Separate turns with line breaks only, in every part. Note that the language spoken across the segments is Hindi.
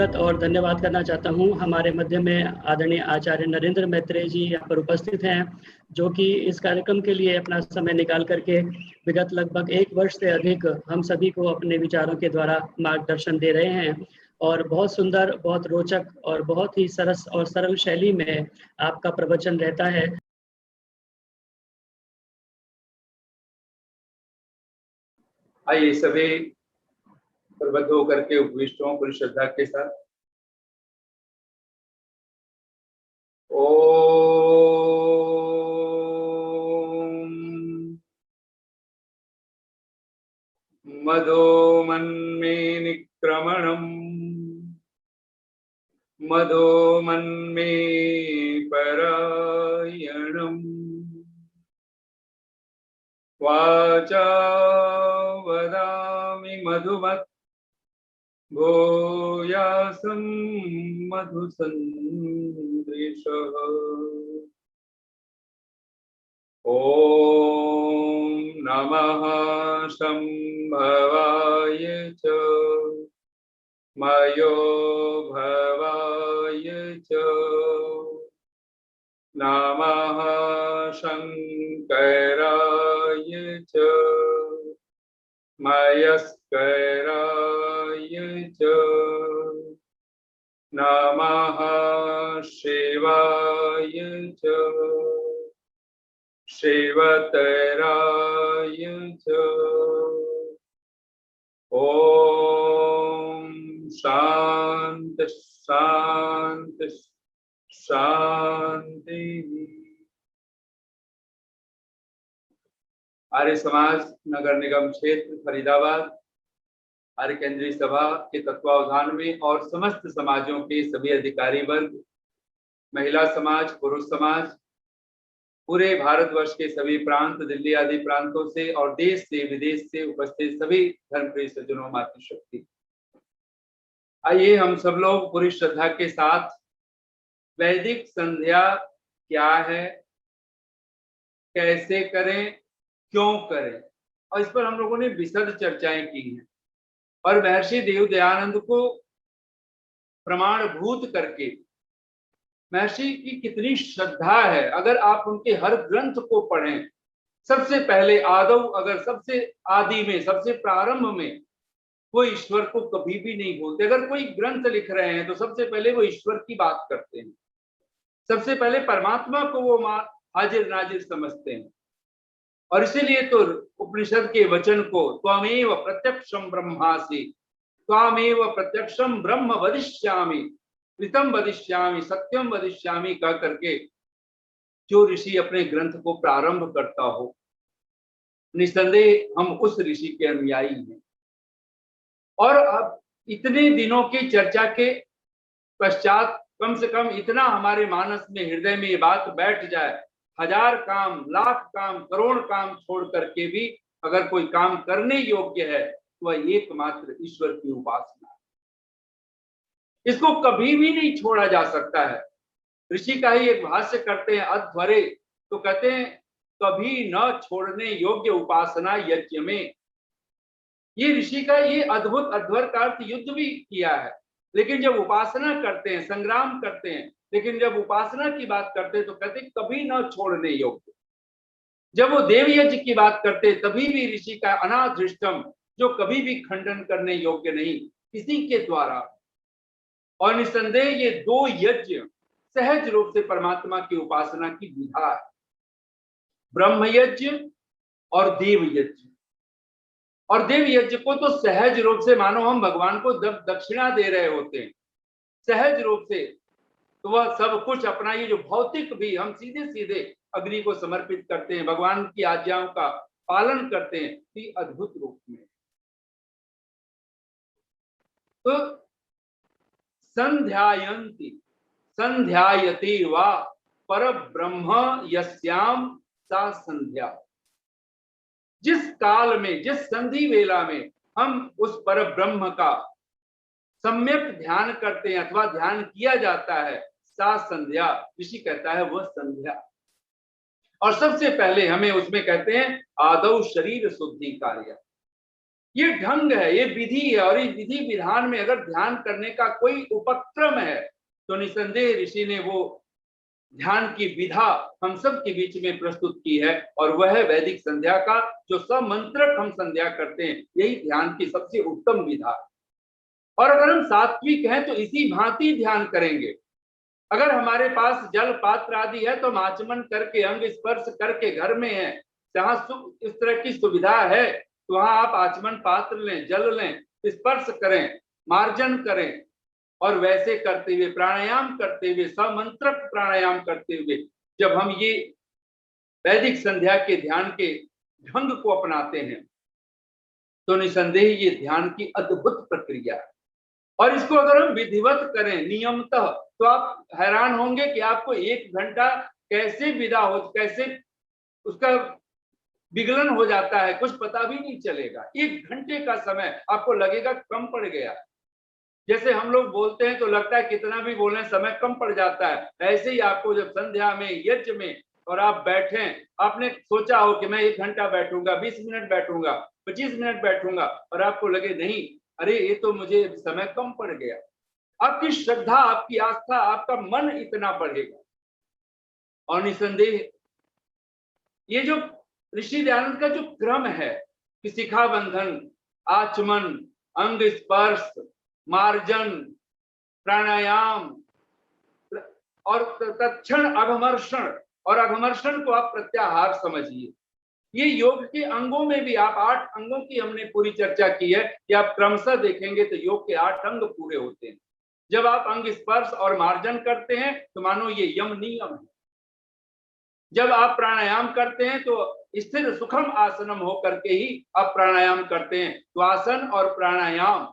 स्वागत और धन्यवाद करना चाहता हूं। हमारे मध्य में आदरणीय आचार्य नरेंद्र मैत्रेय जी यहाँ पर उपस्थित हैं, जो कि इस कार्यक्रम के लिए अपना समय निकाल करके विगत लगभग 1 वर्ष से अधिक हम सभी को अपने विचारों के द्वारा मार्गदर्शन दे रहे हैं और बहुत सुंदर, बहुत रोचक और बहुत ही सरस और सरल शैली में आपका प्रवचन रहता है।
आइए सभी प्रबद्ध होकर के उपविष्टों पूरी श्रद्धा के साथ ओम मदो मन्मे निक्रमणम् मदो मन्मे परायणम् वाचा वदामि मधुमत् भूयासं मधुसंदेशः। ॐ नमः शम्भवाय च मयो भवाय च नमः शंकराय च मयस्कराय च नमः शिवाय च शिवतराय च। ओम शांति शांति शांति। आर्य समाज नगर निगम क्षेत्र फरीदाबाद आर्य केंद्रीय सभा के तत्वावधान में और समस्त समाजों के सभी अधिकारी वर्ग, महिला समाज, पुरुष समाज, पूरे भारतवर्ष के सभी प्रांत, दिल्ली आदि प्रांतों से और देश से विदेश से उपस्थित सभी धर्मप्रिय सज्जनों, मातृशक्ति, आइए हम सब लोग पूरी श्रद्धा के साथ वैदिक संध्या क्या है, कैसे करें, क्यों करें, और इस पर हम लोगों ने विशद चर्चाएं की हैं और महर्षि देव दयानंद को प्रमाणभूत करके महर्षि की कितनी श्रद्धा है। अगर आप उनके हर ग्रंथ को पढ़ें, सबसे पहले आदौ, अगर सबसे आदि में, सबसे प्रारंभ में वो ईश्वर को कभी भी नहीं भूलते। अगर कोई ग्रंथ लिख रहे हैं तो सबसे पहले वो ईश्वर की बात करते हैं, सबसे पहले परमात्मा को वो हाजिर नाजिर समझते हैं। और इसीलिए तो उपनिषद के वचन को त्वमेव प्रत्यक्षम ब्रह्मासि त्वमेव प्रत्यक्षम ब्रह्म वदिष्यामि ऋतम वदिष्यामि सत्यम वदिष्यामि कह करके जो ऋषि अपने ग्रंथ को प्रारंभ करता हो, निसंदेह हम उस ऋषि के अनुयायी हैं। और अब इतने दिनों की चर्चा के पश्चात कम से कम इतना हमारे मानस में, हृदय में ये बात बैठ जाए, 1000 काम, लाख काम, करोड़ काम छोड़ करके भी अगर कोई काम करने योग्य है तो वह एकमात्र ईश्वर की उपासना है। इसको कभी भी नहीं छोड़ा जा सकता है। ऋषि का ही एक भाष्य करते हैं अध्वरे, तो कहते हैं कभी न छोड़ने योग्य उपासना यज्ञ में। ये ऋषि का ये अद्भुत अध्वर का अर्थ युद्ध भी किया है, लेकिन जब उपासना करते हैं, संग्राम करते हैं, लेकिन जब उपासना की बात करते हैं तो कहते हैं कभी न छोड़ने योग्य। जब वो देव यज्ञ की बात करते तभी भी ऋषि का अनाधृष्टम, जो कभी भी खंडन करने योग्य नहीं किसी के द्वारा। और निसंदेह ये 2 यज्ञ सहज रूप से परमात्मा की उपासना की विधा है, ब्रह्म यज्ञ और देव यज्ञ। और देव यज्ञ को तो सहज रूप से मानो हम भगवान को दक्षिणा दे रहे होते हैं, सहज रूप से। तो वह सब कुछ अपना, ये जो भौतिक भी हम सीधे सीधे अग्नि को समर्पित करते हैं, भगवान की आज्ञाओं का पालन करते हैं, कि अद्भुत रूप में। तो संध्यायन्ति संध्यायति वा पर ब्रह्म यस्याम सा संध्या। जिस काल में, जिस संधि वेला में हम उस पर ब्रह्म का सम्यक ध्यान करते हैं अथवा ध्यान किया जाता है, सा संध्या, ऋषि कहता है वह संध्या। और सबसे पहले हमें उसमें कहते हैं आदौ शरीर शुद्धि कार्य। ये ढंग है, ये विधि है, और इस विधि विधान में अगर ध्यान करने का कोई उपक्रम है तो निसंदेह ऋषि ने वो ध्यान की विधा हम सब के बीच में प्रस्तुत की है, और वह है वैदिक संध्या का जो समंत्रक हम संध्या करते हैं, यही ध्यान की सबसे उत्तम विधा। और अगर हम सात्विक हैं तो इसी भांति ध्यान करेंगे। अगर हमारे पास जल पात्र आदि है तो हम आचमन करके, अंग स्पर्श करके, घर में है जहां इस तरह की सुविधा है तो वहां आप आचमन पात्र लें, जल लें, स्पर्श करें, मार्जन करें, और वैसे करते हुए, प्राणायाम करते हुए, समंत्रक प्राणायाम करते हुए जब हम ये वैदिक संध्या के ध्यान के ढंग को अपनाते हैं तो निसंदेह ये ध्यान की अद्भुत प्रक्रिया है। और इसको अगर हम विधिवत करें नियमतः तो आप हैरान होंगे कि आपको 1 घंटा कैसे विदा हो, कैसे उसका विगलन हो जाता है, कुछ पता भी नहीं चलेगा। 1 घंटे का समय आपको लगेगा कम पड़ गया। जैसे हम लोग बोलते हैं तो लगता है कितना भी बोलें समय कम पड़ जाता है, ऐसे ही आपको जब संध्या में, यज्ञ में और आप बैठे, आपने सोचा हो कि मैं 1 घंटा बैठूंगा, 20 मिनट बैठूंगा, 25 मिनट बैठूंगा, और आपको लगे नहीं, अरे ये तो मुझे समय कम पड़ गया, आपकी श्रद्धा, आपकी आस्था, आपका मन इतना बढ़ेगा। और निसंदेह ये जो ऋषि दयानंद का जो क्रम है कि शिखा बंधन, आचमन, अंग स्पर्श, मार्जन, प्राणायाम और तत्क्षण अघमर्षण, और अघमर्षण को आप प्रत्याहार समझिए। ये योग के अंगों में भी आप 8 अंगों की हमने पूरी चर्चा की है कि आप क्रमशः देखेंगे तो योग के 8 अंग पूरे होते हैं। जब आप अंग स्पर्श और मार्जन करते हैं तो मानो ये यम नियम है। जब आप प्राणायाम करते हैं तो स्थिर सुखम आसनम होकर के ही आप प्राणायाम करते हैं, तो आसन और प्राणायाम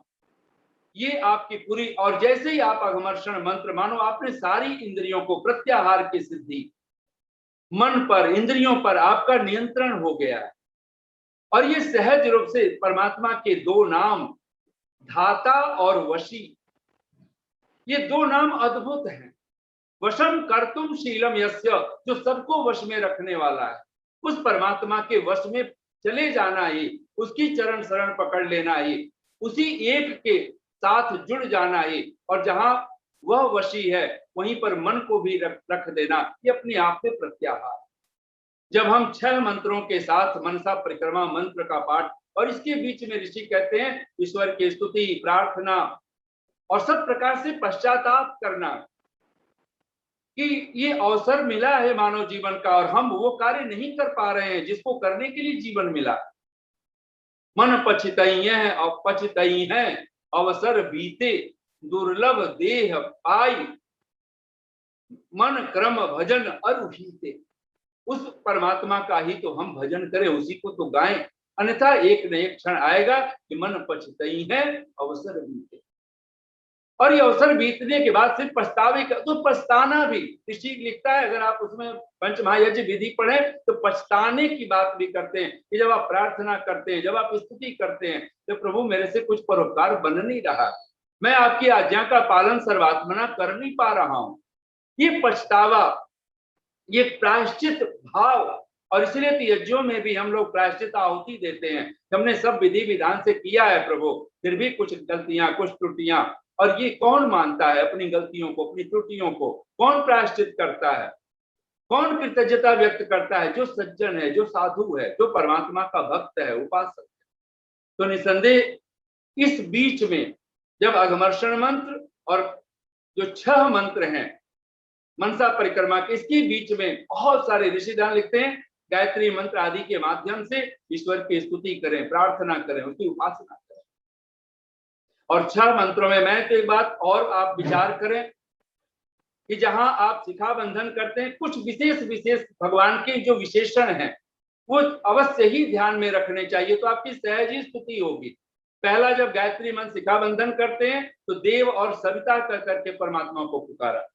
ये आपकी पूरी, और जैसे ही आप अघमर्षण मंत्र, मानो आपने सारी इंद्रियों को, प्रत्याहार की सिद्धि, मन पर, इंद्रियों पर आपका नियंत्रण हो गया है। और ये सहज रूप से परमात्मा के 2 नाम धाता और वशी, ये 2 नाम अद्भुत हैं। वशम कर्तुम शीलम यस्य, जो सबको वश में रखने वाला है, उस परमात्मा के वश में चले जाना ही, उसकी चरण शरण पकड़ लेना ही, उसी एक के साथ जुड़ जाना ही, और जहां वह वशी है वहीं पर मन को भी रख देना, ये अपने आप में प्रत्याहार। जब हम 6 मंत्रों के साथ मनसा परिक्रमा मंत्र का पाठ, और इसके बीच में ऋषि कहते हैं ईश्वर की स्तुति, प्रार्थना और सब प्रकार से पश्चाताप करना कि ये अवसर मिला है मानव जीवन का और हम वो कार्य नहीं कर पा रहे हैं जिसको करने के लिए जीवन मिला। मन पछतई है अवसर बीते, दुर्लभ देह पाई, मन क्रम भजन अरुहीते। उस परमात्मा का ही तो हम भजन करें, उसी को तो गाएं, अन्यथा एक न एक क्षण आएगा कि मन पछतई है अवसर बीते, और ये अवसर बीतने के बाद सिर्फ पछतावे का, तो पछताना भी ऋषि लिखता है, अगर आप उसमें पंचमहायज्ञ विधि पढ़ें तो पछताने की बात भी करते हैं कि जब आप प्रार्थना करते हैं, जब आप स्तुति करते हैं तो प्रभु मेरे से कुछ परोपकार बन नहीं रहा, मैं आपकी आज्ञा का पालन सर्वात्मना कर नहीं पा रहा हूं, ये पछतावा, ये प्रायश्चित भाव। और इसलिए तो यज्ञों में भी हम लोग प्रायश्चित आहुति देते हैं, हमने सब विधि विधान से किया है प्रभु, फिर भी कुछ गलतियां, कुछ त्रुटियां, और ये कौन मानता है अपनी गलतियों को, अपनी त्रुटियों को, कौन प्रायश्चित करता है, कौन कृतज्ञता व्यक्त करता है? जो सज्जन है, जो साधु है, जो परमात्मा का भक्त है, उपासक है। तो निसंदेह इस बीच में जब अघमर्षण मंत्र और जो 6 मंत्र हैं मनसा परिक्रमा के, इसके बीच में बहुत सारे ऋषिदान लिखते हैं गायत्री मंत्र आदि के माध्यम से ईश्वर की स्तुति करें, प्रार्थना करें, उसकी उपासना करें। और 6 मंत्रों में मैं तो एक बात और आप विचार करें कि जहां आप शिखा बंधन करते हैं, कुछ विशेष भगवान के जो विशेषण हैं वो अवश्य ही ध्यान में रखने चाहिए, तो आपकी सहज ही स्तुति होगी। पहला, जब गायत्री मंत्र शिखा बंधन करते हैं तो देव और सविता कर करके परमात्मा को पुकारा।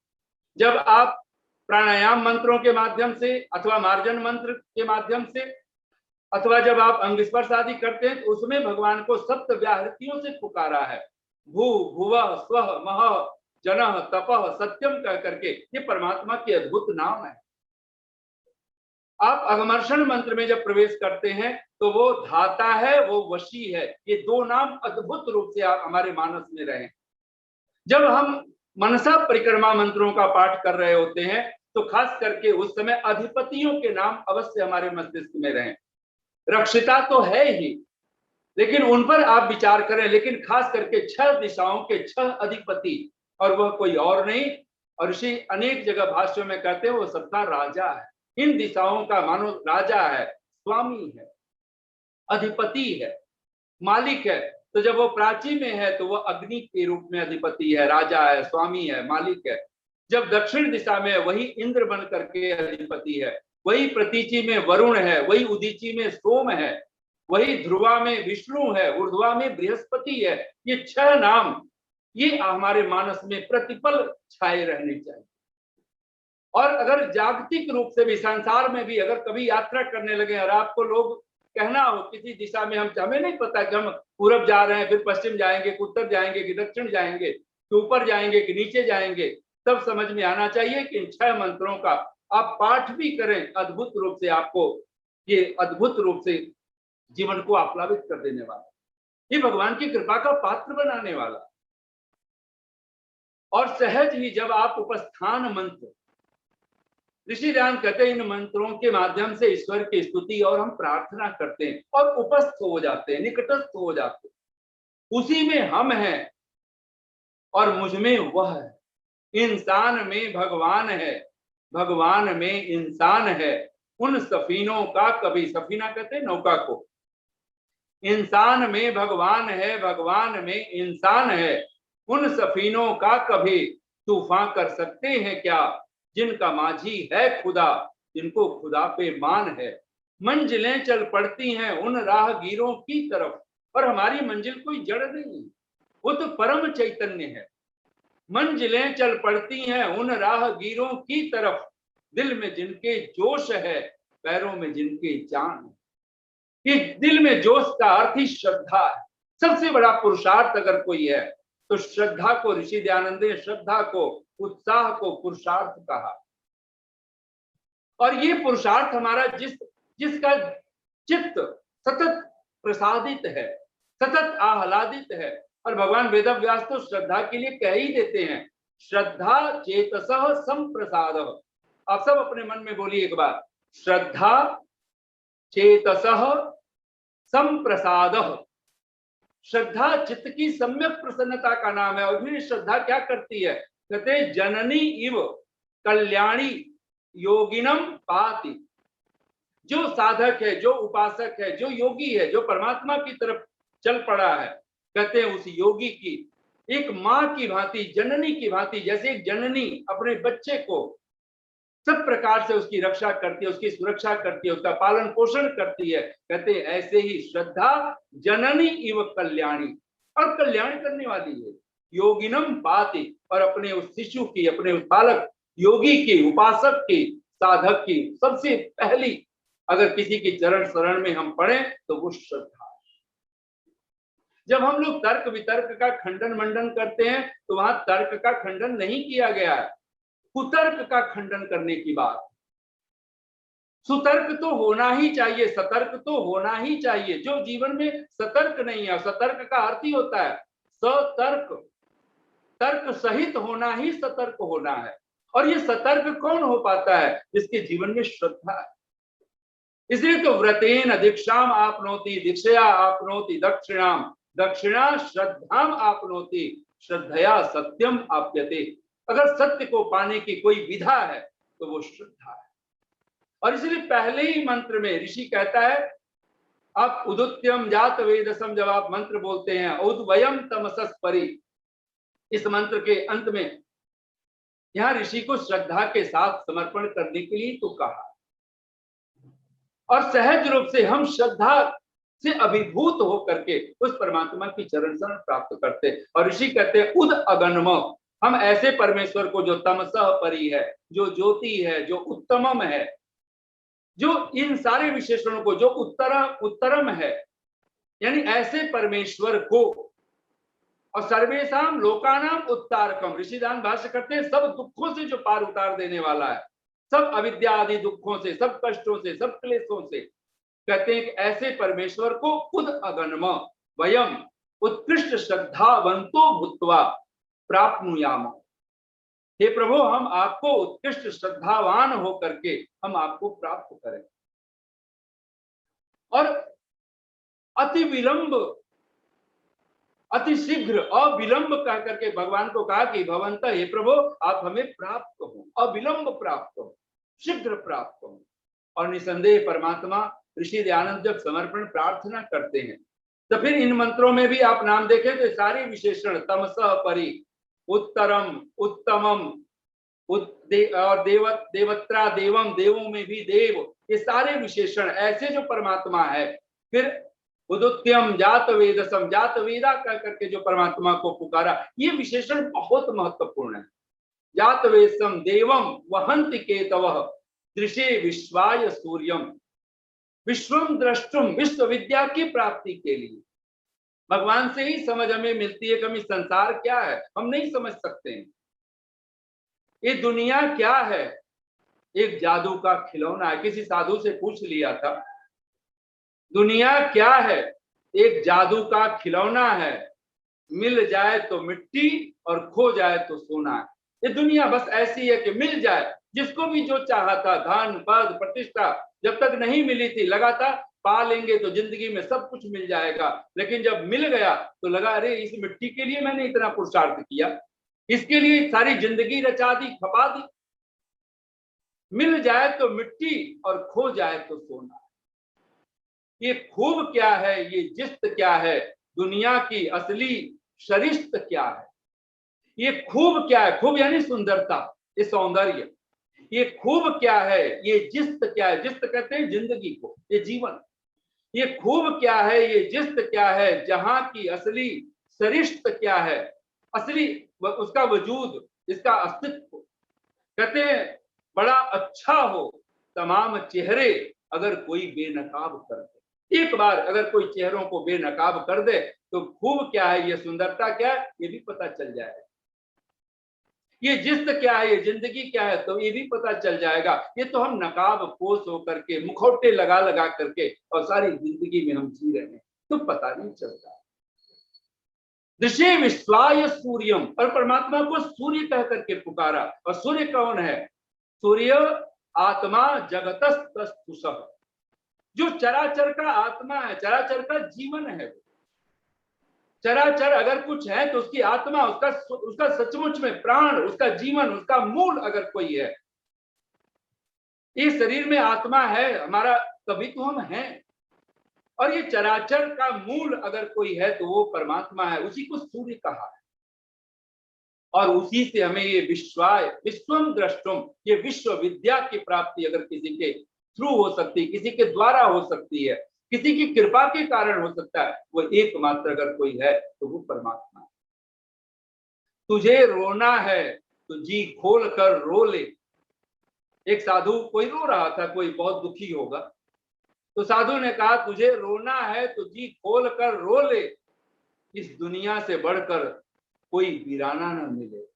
जब आप प्राणायाम मंत्रों के माध्यम से अथवा मार्जन मंत्र के माध्यम से, अथवा जब आप अंग स्पर्श आदि करते हैं तो उसमें भगवान को सप्त व्याहृतियों से पुकारा है, भू भुवः स्वः महः जनः तपः सत्यम कह करके। ये परमात्मा के अद्भुत नाम है। आप अगमर्षण मंत्र में जब प्रवेश करते हैं तो वो धाता है, वो वशी है। ये दो नाम अद्भुत रूप से आप हमारे मानस में रहे। जब हम मनसा परिक्रमा मंत्रों का पाठ कर रहे होते हैं तो खास करके उस समय अधिपतियों के नाम अवश्य हमारे मस्तिष्क में रहें। रक्षिता तो है ही, लेकिन उन पर आप विचार करें। लेकिन खास करके 6 दिशाओं के 6 अधिपति, और वह कोई और नहीं, और ऋषि अनेक जगह भाष्यों में कहते हैं वो सबका राजा है। इन दिशाओं का मानो राजा है, स्वामी है, अधिपति है, मालिक है। तो जब वो प्राची में है तो वो अग्नि के रूप में अधिपति है, राजा है, स्वामी है, मालिक है। जब दक्षिण दिशा में वही इंद्र बन करके अधिपति है, वही प्रतीचि में वरुण है, वही उदीची में सोम है, वही ध्रुवा में विष्णु है, ऊर्ध्वा में बृहस्पति है। ये 6 नाम ये हमारे मानस में प्रतिपल छाए रहने चाहिए। और अगर जागतिक रूप से भी संसार में भी अगर कभी यात्रा करने लगे और आपको लोग कहना हो किसी दिशा में, हमें नहीं पता कि हम पूरब जा रहे हैं, फिर पश्चिम जाएंगे, कि उत्तर जाएंगे, कि दक्षिण जाएंगे, कि ऊपर जाएंगे, कि नीचे जाएंगे, तब समझ में आना चाहिए कि इन 6 मंत्रों का आप पाठ भी करें, अद्भुत रूप से आपको ये अद्भुत रूप से जीवन को आप्लावित कर देने वाला, ये भगवान की कृपा का पात्र बनाने वाला। और सहज ही जब आप उपस्थान मंत्र, ऋषि ध्यान कहते हैं इन मंत्रों के माध्यम से ईश्वर की स्तुति और हम प्रार्थना करते हैं और उपस्थ हो जाते हैं, निकटस्थ हो जाते हैं। उसी में हम हैं और मुझ में वह है। इंसान में भगवान है, भगवान में इंसान है। उन सफीनों का कभी, सफीना कहते हैं नौका को, इंसान में भगवान है, भगवान में इंसान है। उन सफीनों का कभी तूफान कर सकते हैं क्या, जिनका माझी है खुदा, जिनको खुदा पे मान है। मंजिलें चल पड़ती हैं उन राहगीरों की तरफ, पर हमारी मंजिल कोई जड़ नहीं, वो तो परम चैतन्य है। मंजिलें चल पड़ती हैं उन राहगीरों की तरफ, दिल में जिनके जोश है, पैरों में जिनके जान है। कि दिल में जोश का अर्थ ही श्रद्धा है। सबसे बड़ा पुरुषार्थ अगर कोई है तो श्रद्धा को, ऋषि दयानंद ने श्रद्धा को, उत्साह को पुरुषार्थ कहा। और ये पुरुषार्थ हमारा जिसका चित्त सतत प्रसादित है, सतत आह्लादित है। और भगवान वेदव्यास तो श्रद्धा के लिए कह ही देते हैं, श्रद्धा चेतसः संप्रसाद। आप सब अपने मन में बोलिए एक बार, श्रद्धा चेतसः संप्रसाद। श्रद्धा चित्त की सम्यक प्रसन्नता का नाम है। और फिर श्रद्धा क्या करती है, कहते जननी इव कल्याणी योगिनम पाति। जो साधक है, जो उपासक है, जो योगी है, जो परमात्मा की तरफ चल पड़ा है, कहते हैं उस योगी की एक माँ की भांति, जननी की भांति, जैसे एक जननी अपने बच्चे को सब प्रकार से उसकी रक्षा करती है, उसकी सुरक्षा करती है, उसका पालन पोषण करती है, कहते हैं ऐसे ही श्रद्धा जननी इव कल्याणी, और कल्याण करने वाली है। योगिनम पाति, और अपने उस शिशु की, अपने उस बालक योगी की, उपासक की, साधक की सबसे पहली अगर किसी की चरण शरण में हम पढ़े तो वो श्रद्धा। जब हम लोग तर्क वितर्क का खंडन मंडन करते हैं तो वहां तर्क का खंडन नहीं किया गया है, कुतर्क का खंडन करने की बात। सुतर्क तो होना ही चाहिए, सतर्क तो होना ही चाहिए। जो जीवन में सतर्क नहीं है, सतर्क का अर्थ ही होता है सतर्क, तर्क सहित होना ही सतर्क होना है। और ये सतर्क कौन हो पाता है, जिसके जीवन में श्रद्धा है। इसलिए तो व्रतेन दीक्षाम आपनोति, दीक्षया आपनोति दक्षिणाम, दक्षिणा श्रद्धाम आपनोति, श्रद्धया सत्यम आप्यते। अगर सत्य को पाने की कोई विधा है तो वो श्रद्धा है। और इसलिए पहले ही मंत्र में ऋषि कहता है, आप उदुत्यम जात वेदसम, जब आप मंत्र बोलते हैं उद्वयम तमसस परि, इस मंत्र के अंत में यहां ऋषि को श्रद्धा के साथ समर्पण करने के लिए तो कहा। और सहज रूप से हम श्रद्धा से अभिभूत होकर के उस परमात्मा की चरण शरण प्राप्त करते। और ऋषि कहते हैं उद अगन्म, हम ऐसे परमेश्वर को जो तमसः परि है, जो ज्योति है, जो उत्तमम है, जो इन सारे विशेषणों को, जो उत्तरम है, यानी ऐसे परमेश्वर को, और सर्वेशाम लोकानाम उत्तारकम, ऋषिदान भाष्य करते हैं सब दुखों से जो पार उतार देने वाला है, सब अविद्या आदि दुखों से, सब कष्टों से, सब क्लेशों से। कहते हैं कि ऐसे परमेश्वर को खुद अगन्म वयम उत्कृष्ट श्रद्धावंतो भूत्वा प्राप्नुयाम। हे प्रभु, हम आपको उत्कृष्ट श्रद्धावान होकर के हम आपको प्राप्त करें। और अति विलंब, अति शीघ्र, अविलंब कह करके भगवान को कहा कि भवंत, हे प्रभु, आप हमें प्राप्त हो, अविलंब प्राप्त हो, शीघ्र प्राप्त हो। और निसंदेह परमात्मा ऋषि दयानंद जब समर्पण प्रार्थना करते हैं तो फिर इन मंत्रों में भी आप नाम देखें तो सारे विशेषण तमसः परि, उत्तरम, उत्तमम, और देवत्रा देवम, देवों में भी देव, ये सारे विशेषण ऐसे जो परमात्मा है। फिर उदुत्यम जात वेदसम, जात वेदा कह करके जो परमात्मा को पुकारा, ये विशेषण बहुत महत्वपूर्ण है। जात वेदसम देवम वहंति केतवः दृशे विश्वाय सूर्यम, विश्वम द्रष्टुम, विश्व विद्या की प्राप्ति के लिए भगवान से ही समझ हमें मिलती है कि हम इस संसार क्या है हम नहीं समझ सकते हैं। ये दुनिया क्या है, एक जादू का खिलौना है। किसी साधु से पूछ लिया था, दुनिया क्या है, एक जादू का खिलौना है, मिल जाए तो मिट्टी और खो जाए तो सोना है। ये दुनिया बस ऐसी है कि मिल जाए, जिसको भी जो चाहा था, धन पद प्रतिष्ठा जब तक नहीं मिली थी लगा था पा लेंगे तो जिंदगी में सब कुछ मिल जाएगा, लेकिन जब मिल गया तो लगा अरे इस मिट्टी के लिए मैंने इतना पुरुषार्थ किया, इसके लिए सारी जिंदगी रचा दी, खपा दी। मिल जाए तो मिट्टी और खो जाए तो सोना। ये खूब क्या है, ये जिस्त क्या है, दुनिया की असली शरिस्त क्या है। ये खूब क्या है, खूब यानी सुंदरता, ये सौंदर्य। ये खूब क्या है, ये जिस्त क्या है, जिस्त कहते हैं जिंदगी को, ये जीवन। ये खूब क्या है, ये जिस्त क्या है, जहां की असली सरिष्ठ क्या है, असली उसका वजूद, इसका अस्तित्व। कहते हैं बड़ा अच्छा हो तमाम चेहरे अगर कोई बेनकाब कर दे। एक बार अगर कोई चेहरों को बेनकाब कर दे तो खूब क्या है, ये सुंदरता क्या है, ये भी पता चल जाएगा। ये जिस्त क्या है, ये जिंदगी क्या है, तो ये भी पता चल जाएगा। ये तो हम नकाब पोष होकर के, मुखौटे लगा लगा करके और सारी जिंदगी में हम जी रहे हैं, तो पता नहीं चलता। दृशे विश्वाय सूर्यम, और परमात्मा को सूर्य कह करके पुकारा। और सूर्य कौन है? सूर्य आत्मा जगतस्तुषः, जो चराचर का आत्मा है, चराचर का जीवन है। चराचर अगर कुछ है तो उसकी आत्मा, उसका सचमुच में प्राण, उसका जीवन, उसका मूल अगर कोई है, इस शरीर में आत्मा है हमारा, तभी तो हम हैं। और ये चराचर का मूल अगर कोई है तो वो परमात्मा है, उसी को सूर्य कहा है। और उसी से हमें ये विश्वम द्रष्टुम, ये विश्व विद्या की प्राप्ति अगर किसी के थ्रू हो सकती है, किसी के द्वारा हो सकती है, किसी की कृपा के कारण हो सकता है, वो एकमात्र अगर कोई है तो वो परमात्मा है। तुझे रोना है तो जी खोल कर रो ले। एक साधु, कोई रो रहा था, कोई बहुत दुखी होगा, तो साधु ने कहा तुझे रोना है तो जी खोल कर रो ले, इस दुनिया से बढ़कर कोई वीराना न मिले।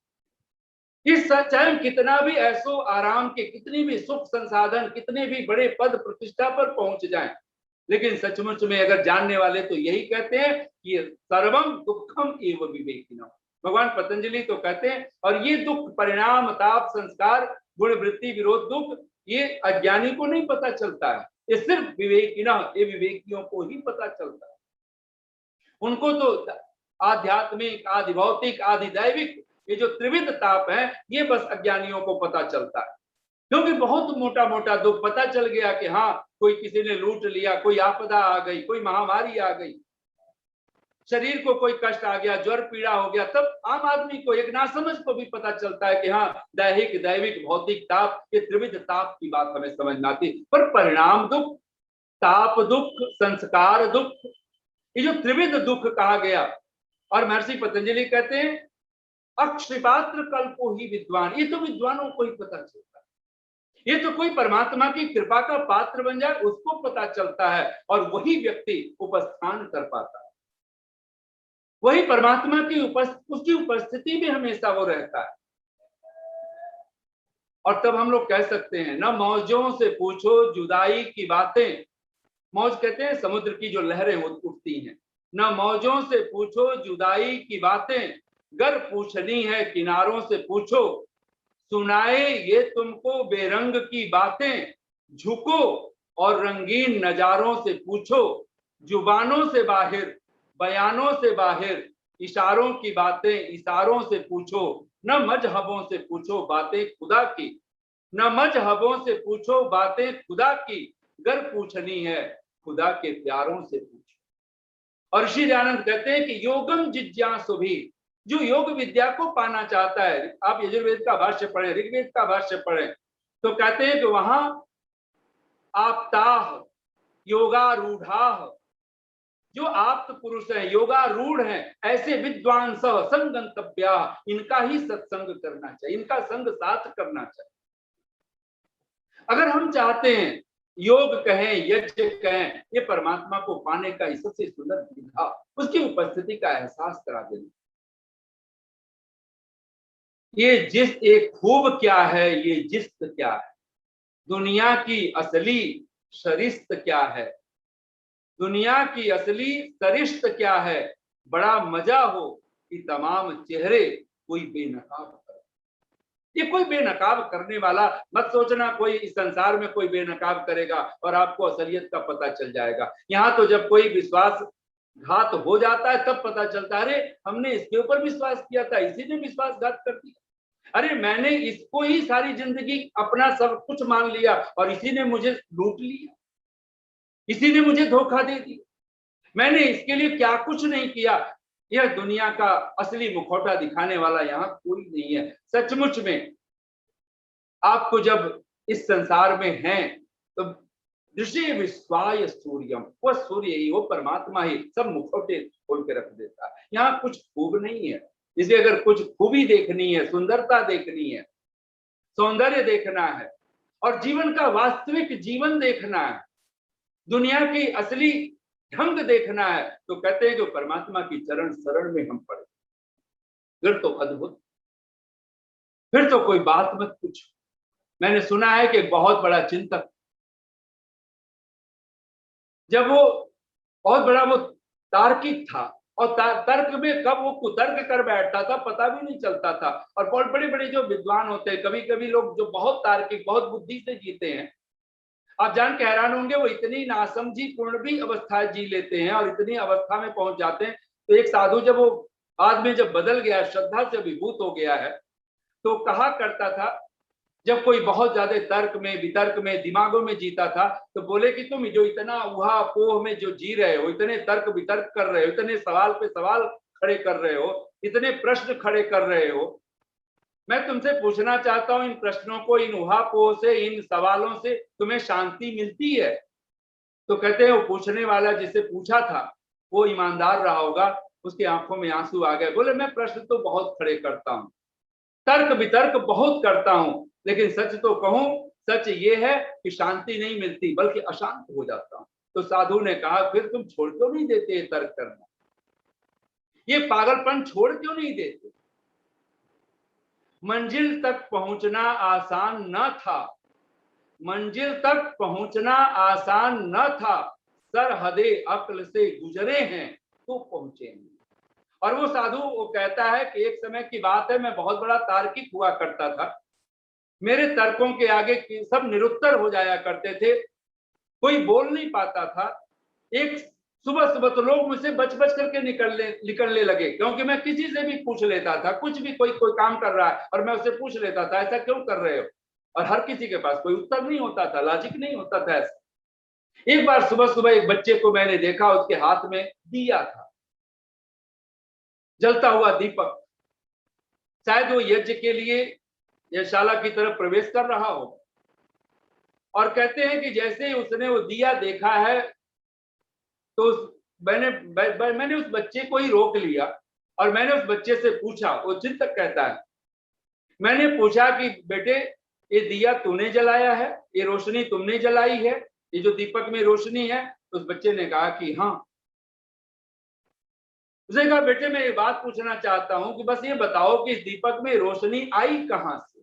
इस चाहे कितना भी ऐसो आराम के, कितनी भी सुख संसाधन, कितने भी बड़े पद प्रतिष्ठा पर पहुंच जाएं, लेकिन सचमुच में अगर जानने वाले तो यही कहते हैं कि सर्वम दुखम एव विवेकिनम। भगवान पतंजलि तो कहते हैं, और ये दुख, परिणाम, ताप, संस्कार, गुण, वृत्ति, विरोध, दुख, ये अज्ञानी को नहीं पता चलता है, ये सिर्फ विवेकिना, ये विवेकियों को ही पता चलता है। उनको तो आध्यात्मिक, आदि भौतिक, आदि दैविक, ये जो त्रिविध ताप है, ये बस अज्ञानियों को पता चलता है। क्योंकि बहुत मोटा मोटा दुख पता चल गया कि हाँ कोई किसी ने लूट लिया, कोई आपदा आ गई, कोई महामारी आ गई, शरीर को कोई कष्ट आ गया, ज्वर पीड़ा हो गया, तब आम आदमी को, एक नासमझ को भी पता चलता है कि हाँ दैहिक, दैविक, भौतिक ताप, ये त्रिविध ताप की बात हमें समझ में आती। पर परिणाम दुख, ताप दुख, संस्कार दुख, ये जो त्रिविध दुख कहा गया, और महर्षि पतंजलि कहते हैं अक्षिपात्र कल्पो ही विद्वान, ये तो विद्वानों को ही पता चलता है। ये तो कोई परमात्मा की कृपा का पात्र बन जाए उसको पता चलता है, और वही व्यक्ति उपस्थान कर पाता है, वही परमात्मा की उसकी उपस्थिति में हमेशा वो रहता है। और तब हम लोग कह सकते हैं, न मौजों से पूछो जुदाई की बातें। मौज कहते हैं समुद्र की जो लहरें उठती हैं। न मौजों से पूछो जुदाई की बातें, गर पूछनी है किनारों से पूछो। सुनाए ये तुमको बेरंग की बातें, झुको और रंगीन नजारों से पूछो। जुबानों से बाहर, बयानों से बाहर, इशारों की बातें इशारों से पूछो। न मजहबों से पूछो बातें खुदा की, न मजहबों से पूछो बातें खुदा की, गर पूछनी है खुदा के प्यारों से पूछो। और ऋषि दयानंद कहते हैं कि योगम जिज्ञासु भी, जो योग विद्या को पाना चाहता है, आप यजुर्वेद का भाष्य पढ़ें, ऋग्वेद का भाष्य पढ़ें, तो कहते हैं कि वहां आप्ताह योगारूढ़ाह, जो आप्त पुरुष है, योगारूढ़ हैं, ऐसे विद्वान संगंतव्या, इनका ही सत्संग करना चाहिए, इनका संग साथ करना चाहिए। अगर हम चाहते हैं योग कहें, यज्ञ कहें, ये परमात्मा को पाने का सबसे सुंदर विधा, उसकी उपस्थिति का एहसास करा देना। ये जिस एक खूब क्या है, ये जिस्त क्या है, दुनिया की असली सरिस्त क्या है, दुनिया की असली सरिस्त क्या है, बड़ा मजा हो कि तमाम चेहरे कोई बेनकाब करे। ये कोई बेनकाब करने वाला मत सोचना, कोई इस संसार में कोई बेनकाब करेगा और आपको असलियत का पता चल जाएगा। यहाँ तो जब कोई विश्वासघात हो जाता है तब पता चलता है, अरे हमने इसके ऊपर विश्वास किया था, इसी ने विश्वासघात कर दिया, अरे मैंने इसको ही सारी जिंदगी अपना सब कुछ मान लिया और इसी ने मुझे लूट लिया, इसी ने मुझे धोखा दे दिया, मैंने इसके लिए क्या कुछ नहीं किया। यह दुनिया का असली मुखौटा दिखाने वाला यहाँ कोई नहीं है। सचमुच में आपको जब इस संसार में हैं तो ऋषि विश्वाय सूर्यम, वो सूर्य ही, वो परमात्मा ही सब मुखौटे खोल के रख देता है। यहाँ कुछ खूब नहीं है, इसलिए अगर कुछ खूबी देखनी है, सुंदरता देखनी है, सौंदर्य देखना है और जीवन का वास्तविक जीवन देखना है, दुनिया की असली ढंग देखना है, तो कहते हैं कि परमात्मा की चरण शरण में हम पड़े, फिर तो अद्भुत, फिर तो कोई बात मत पूछो। मैंने सुना है कि बहुत बड़ा चिंतक, जब वो बहुत बड़ा वो तार्किक था और तर्क में कब वो कुतर्क कर बैठता था पता भी नहीं चलता था। और बहुत बड़े बड़े जो विद्वान होते हैं, कभी कभी लोग जो बहुत तार्किक, बहुत बुद्धि से जीते हैं, आप जान के हैरान होंगे, वो इतनी नासमझी पूर्ण भी अवस्था जी लेते हैं और इतनी अवस्था में पहुंच जाते हैं। तो एक साधु जब वो बाद में जब बदल गया, श्रद्धा से विभूत हो गया है, तो कहा करता था, जब कोई बहुत ज्यादा तर्क में, वितर्क में, दिमागों में जीता था, तो बोले कि तुम जो इतना उहा पोह में जो जी रहे हो, इतने तर्क वितर्क कर रहे हो, इतने सवाल पे सवाल खड़े कर रहे हो, इतने प्रश्न खड़े कर रहे हो, मैं तुमसे पूछना चाहता हूं, इन प्रश्नों को, इन उहापोह से, इन सवालों से तुम्हें शांति मिलती है? तो कहते हैं वो पूछने वाला जिसे पूछा था वो ईमानदार रहा होगा, उसकी आंखों में आंसू आ गए। बोले मैं प्रश्न तो बहुत खड़े करता हूं, तर्क वितर्क बहुत करता हूं, लेकिन सच तो कहूं, सच ये है कि शांति नहीं मिलती बल्कि अशांत हो जाता हूं। तो साधु ने कहा फिर तुम छोड़ क्यों नहीं देते ये तर्क करना, ये पागलपन छोड़ क्यों नहीं देते? मंजिल तक पहुंचना आसान न था, मंजिल तक पहुंचना आसान न था, सरहदे अक्ल से गुजरे हैं तो पहुंचे हैं। और वो साधु वो कहता है कि एक समय की बात है, मैं बहुत बड़ा तार्किक हुआ करता था, मेरे तर्कों के आगे सब निरुत्तर हो जाया करते थे, कोई बोल नहीं पाता था। एक सुबह सुबह तो लोग मुझसे बच बच करके निकलने लगे, क्योंकि मैं किसी से भी पूछ लेता था, कुछ भी कोई काम कर रहा है और मैं उससे पूछ लेता था ऐसा क्यों कर रहे हो, और हर किसी के पास कोई उत्तर नहीं होता था, लॉजिक नहीं होता था ऐसा। एक बार सुबह सुबह एक बच्चे को मैंने देखा, उसके हाथ में दिया था, जलता हुआ दीपक, शायद वो यज्ञ के लिए यज्ञशाला की तरफ प्रवेश कर रहा हो। और कहते हैं कि जैसे ही उसने वो दिया देखा है तो मैंने उस बच्चे को ही रोक लिया और मैंने उस बच्चे से पूछा, वो चिंतक कहता है, मैंने पूछा कि बेटे ये दिया तूने जलाया है, ये रोशनी तुमने जलाई है, ये जो दीपक में रोशनी है? तो उस बच्चे ने कहा कि हाँ। उसने कहा बेटे मैं ये बात पूछना चाहता हूं कि बस ये बताओ कि इस दीपक में रोशनी आई कहां से?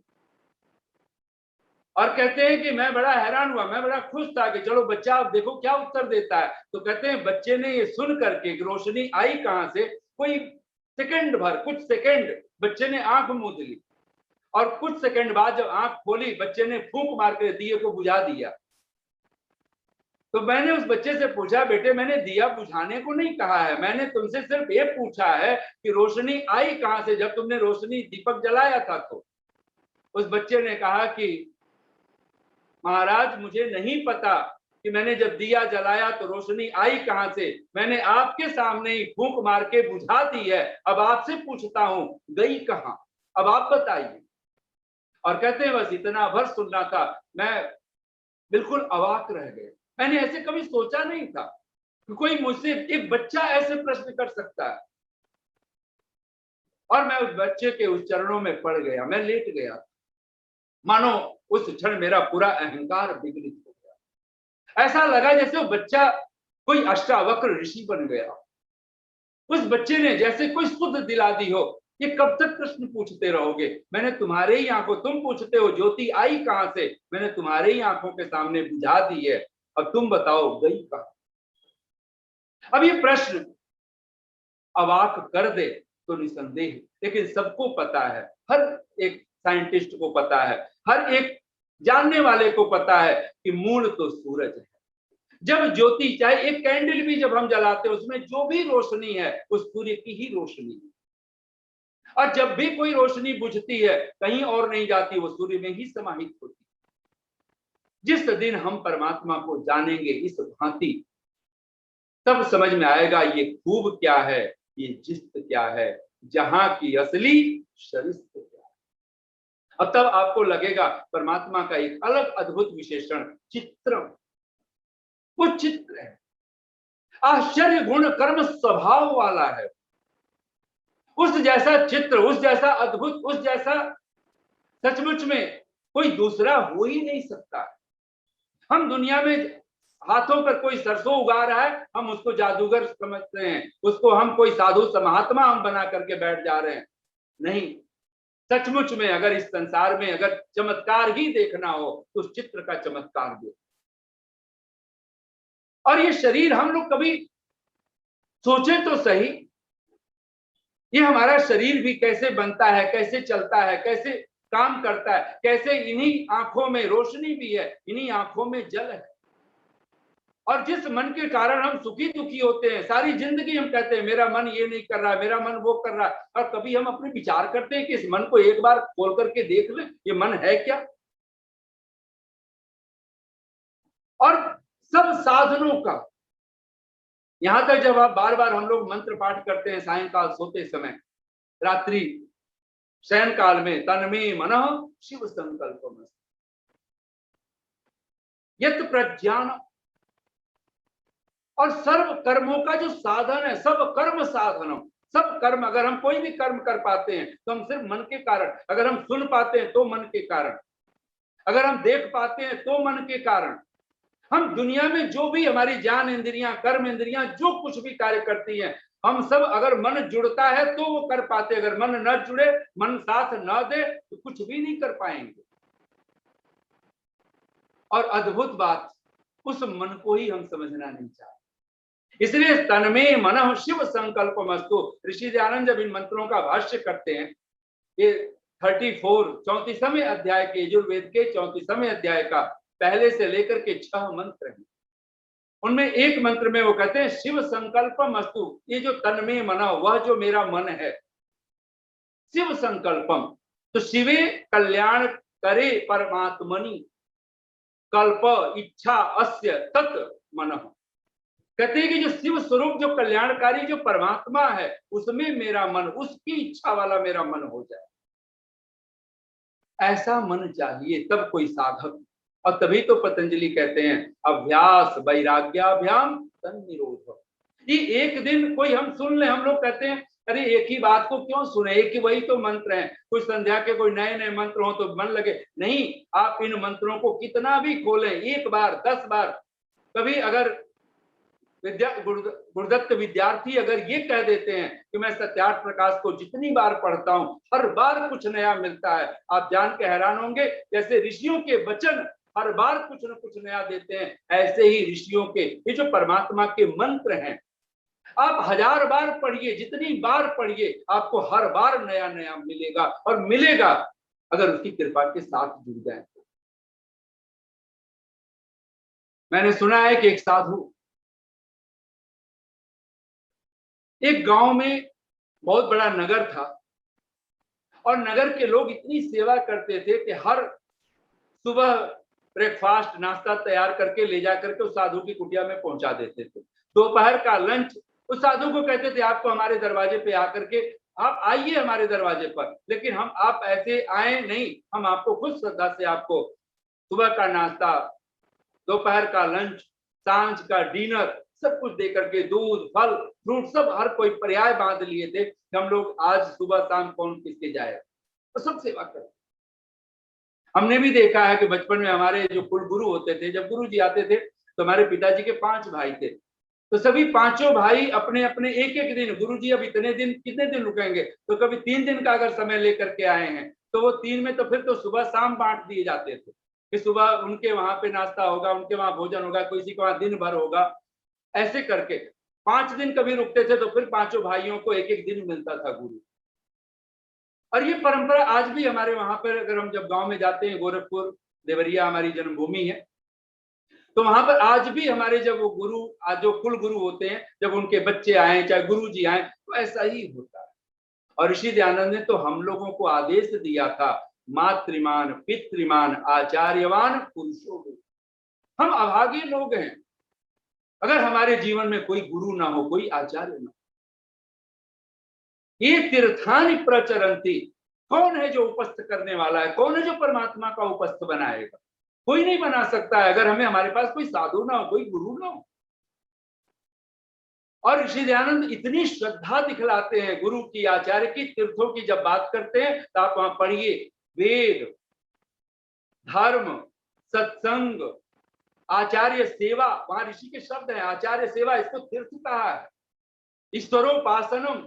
और कहते हैं कि मैं बड़ा हैरान हुआ, मैं बड़ा खुश था कि चलो बच्चा अब देखो क्या उत्तर देता है। तो कहते हैं बच्चे ने ये सुन करके रोशनी आई कहां से, कोई सेकंड भर, कुछ सेकंड बच्चे ने आंख मूंद ली और कुछ सेकंड बाद जब आंख खोली बच्चे ने फूंक मार कर दिए को बुझा दिया। तो मैंने उस बच्चे से पूछा, बेटे मैंने दिया बुझाने को नहीं कहा है, मैंने तुमसे सिर्फ ये पूछा है कि रोशनी आई कहां से जब तुमने रोशनी दीपक जलाया था। तो उस बच्चे ने कहा कि महाराज मुझे नहीं पता कि मैंने जब दिया जलाया तो रोशनी आई कहां से, मैंने आपके सामने ही फूंक मार के बुझा दी है, अब आपसे पूछता हूं गई कहां, अब आप बताइए। और कहते हैं बस इतना भर सुनना था, मैं बिल्कुल अवाक रह गए। मैंने ऐसे कभी सोचा नहीं था कि कोई मुझसे, एक बच्चा ऐसे प्रश्न कर सकता है। और मैं उस बच्चे के उस चरणों में पड़ गया, मैं लेट गया, मानो उस क्षण मेरा पूरा अहंकार विगलित हो गया। ऐसा लगा जैसे वो बच्चा कोई अष्टावक्र ऋषि बन गया। उस बच्चे ने जैसे कोई सुध दिला दी हो, ये कब तक प्रश्न पूछते रहोगे, मैंने तुम्हारे ही आंखों, तुम पूछते हो ज्योति आई कहां से, मैंने तुम्हारे ही आंखों के सामने बुझा दी है, अब तुम बताओ गई कहां। अब ये प्रश्न अवाक कर दे तो निसंदेह, लेकिन सबको पता है, हर एक साइंटिस्ट को पता है, हर एक जानने वाले को पता है कि मूल तो सूरज है। जब ज्योति, चाहे एक कैंडल भी जब हम जलाते हैं उसमें जो भी रोशनी है उस सूर्य की ही रोशनी है। और जब भी कोई रोशनी बुझती है कहीं और नहीं जाती, वो सूर्य में ही समाहित होती है। जिस दिन हम परमात्मा को जानेंगे इस भांति, तब समझ में आएगा ये खूब क्या है, ये जिस्त क्या है, जहां की असली शरिस्त क्या है। अब तब आपको लगेगा परमात्मा का एक अलग अद्भुत विशेषण चित्रम, वो चित्र है, आश्चर्य गुण कर्म स्वभाव वाला है। उस जैसा चित्र, उस जैसा अद्भुत, उस जैसा सचमुच में कोई दूसरा हो ही नहीं सकता। हम दुनिया में हाथों पर कोई सरसों उगा रहा है, हम उसको जादूगर समझते हैं, उसको हम कोई साधु महात्मा हम बना करके बैठ जा रहे हैं। नहीं, सचमुच में अगर इस संसार में अगर चमत्कार ही देखना हो तो उस चित्र का चमत्कार देखो। और ये शरीर हम लोग कभी सोचे तो सही, ये हमारा शरीर भी कैसे बनता है, कैसे चलता है, कैसे काम करता है, कैसे इन्हीं आंखों में रोशनी भी है, इन्हीं आंखों में जल है। और जिस मन के कारण हम सुखी दुखी होते हैं, सारी जिंदगी हम कहते हैं मेरा मन ये नहीं कर रहा, मेरा मन वो कर रहा है, और कभी हम अपने विचार करते हैं कि इस मन को एक बार खोल करके देख ले, ये मन है क्या। और सब साधनों का, यहां तक जब आप बार बार हम लोग मंत्र पाठ करते हैं सायंकाल सोते समय, रात्रि शयन काल में, तन्मे मनः शिव संकल्पम यत् प्रज्ञान, और सर्व कर्मों का जो साधन है, सब कर्म साधनम, सब कर्म, अगर हम कोई भी कर्म कर पाते हैं तो हम सिर्फ मन के कारण, अगर हम सुन पाते हैं तो मन के कारण, अगर हम देख पाते हैं तो मन के कारण। हम दुनिया में जो भी हमारी ज्ञान इंद्रियां, कर्म इंद्रियां जो कुछ भी कार्य करती हैं, हम सब अगर मन जुड़ता है तो वो कर पाते, अगर मन न जुड़े, मन साथ न दे तो कुछ भी नहीं कर पाएंगे। और अद्भुत बात, उस मन को ही हम समझना नहीं चाहते। इसलिए तन्मे मनः शिव संकल्पमस्तु, ऋषि दयानंद जब इन मंत्रों का भाष्य करते हैं, ये 34वें अध्याय के, यजुर्वेद के 34वें अध्याय का पहले से लेकर के 6 मंत्र हैं। उनमें एक मंत्र में वो कहते हैं शिव संकल्पमस्तु, ये जो तन्मे मनः, वह जो मेरा मन है, शिव संकल्पम, तो शिवे कल्याण करे परमात्मनि कल्प इच्छा अस्य तत् मनः। कहते हैं कि जो शिव स्वरूप, जो कल्याणकारी, जो परमात्मा है, उसमें मेरा मन, उसकी इच्छा वाला मेरा मन हो जाए, ऐसा मन चाहिए तब कोई साधक। और तभी तो पतंजलि कहते हैं अभ्यास वैराग्याभ्याम तन्निरोध। ये एक दिन कोई हम सुन ले, हम लोग कहते हैं अरे एक ही बात को क्यों सुने, एक ही वही तो मंत्र है, कुछ संध्या के कोई नए नए मंत्र हो तो मन लगे। नहीं, आप इन मंत्रों को कितना भी खोलें, 1 बार 10 बार, कभी अगर गुरुदत्त विद्यार्थी अगर ये कह देते हैं कि मैं सत्यार्थ प्रकाश को जितनी बार पढ़ता हूं हर बार कुछ नया मिलता है, आप जान के हैरान होंगे जैसे ऋषियों के वचन हर बार कुछ न कुछ नया देते हैं, ऐसे ही ऋषियों के ये जो परमात्मा के मंत्र हैं आप 1000 बार पढ़िए, जितनी बार पढ़िए आपको हर बार नया नया मिलेगा, और मिलेगा अगर उसकी कृपा के साथ जुड़ जाए। मैंने सुना है कि एक साधु एक गांव में, बहुत बड़ा नगर था, और नगर के लोग इतनी सेवा करते थे कि हर सुबह ब्रेकफास्ट नाश्ता तैयार करके ले जा करके उस साधु की कुटिया में पहुंचा देते थे। दोपहर का लंच उस साधु को कहते थे आपको हमारे दरवाजे पे आकर के आप आइए हमारे दरवाजे पर, लेकिन हम आप ऐसे आए नहीं, हम आपको खुद श्रद्धा से आपको सुबह का नाश्ता, दोपहर का लंच, सांझ का डिनर सब कुछ दे करके दूध फल फ्रूट सब हर कोई पर्याय बांध लिए थे कि हम लोग आज सुबह शाम कौन किसके जाए, तो सब सेवा कर। हमने भी देखा है कि बचपन में हमारे जो कुल गुरु होते थे, जब गुरु जी आते थे तो हमारे पिताजी के 5 भाई थे, तो सभी पांचों भाई अपने अपने एक एक दिन, गुरु जी अब इतने दिन कितने दिन रुकेंगे, तो कभी 3 दिन का अगर समय लेकर के आए हैं तो वो 3 में तो फिर तो सुबह शाम बांट दिए जाते थे कि सुबह उनके वहां पे नाश्ता होगा, उनके वहां भोजन होगा, किसी के वहां दिन भर होगा, ऐसे करके 5 दिन कभी रुकते थे तो फिर पांचों भाइयों को एक एक दिन मिलता था गुरु। और ये परंपरा आज भी हमारे वहां पर, अगर हम जब गांव में जाते हैं, गोरखपुर देवरिया हमारी जन्मभूमि है, तो वहां पर आज भी हमारे जब वो गुरु, आज जो कुल गुरु होते हैं, जब उनके बच्चे आए चाहे गुरु जी आए तो ऐसा ही होता है। और ऋषि दयानंद ने तो हम लोगों को आदेश दिया था, मातृमान पितृमान आचार्यवान पुरुषों, हम अभागे लोग हैं अगर हमारे जीवन में कोई गुरु ना हो, कोई आचार्य ना हो। ये तीर्थानि प्रचरन्ति, कौन है जो उपस्थ करने वाला है, कौन है जो परमात्मा का उपस्थ बनाएगा, कोई नहीं बना सकता है अगर हमें हमारे पास कोई साधु ना हो, कोई गुरु ना हो। और ऋषि दयानंद इतनी श्रद्धा दिखलाते हैं गुरु की, आचार्य की, तीर्थों की जब बात करते हैं तो आप वहां पढ़िए, वेद, धर्म, सत्संग, आचार्य सेवा, वहां ऋषि के शब्द हैं, आचार्य सेवा इसको तीर्थ कहा है, ईश्वरोपासनम,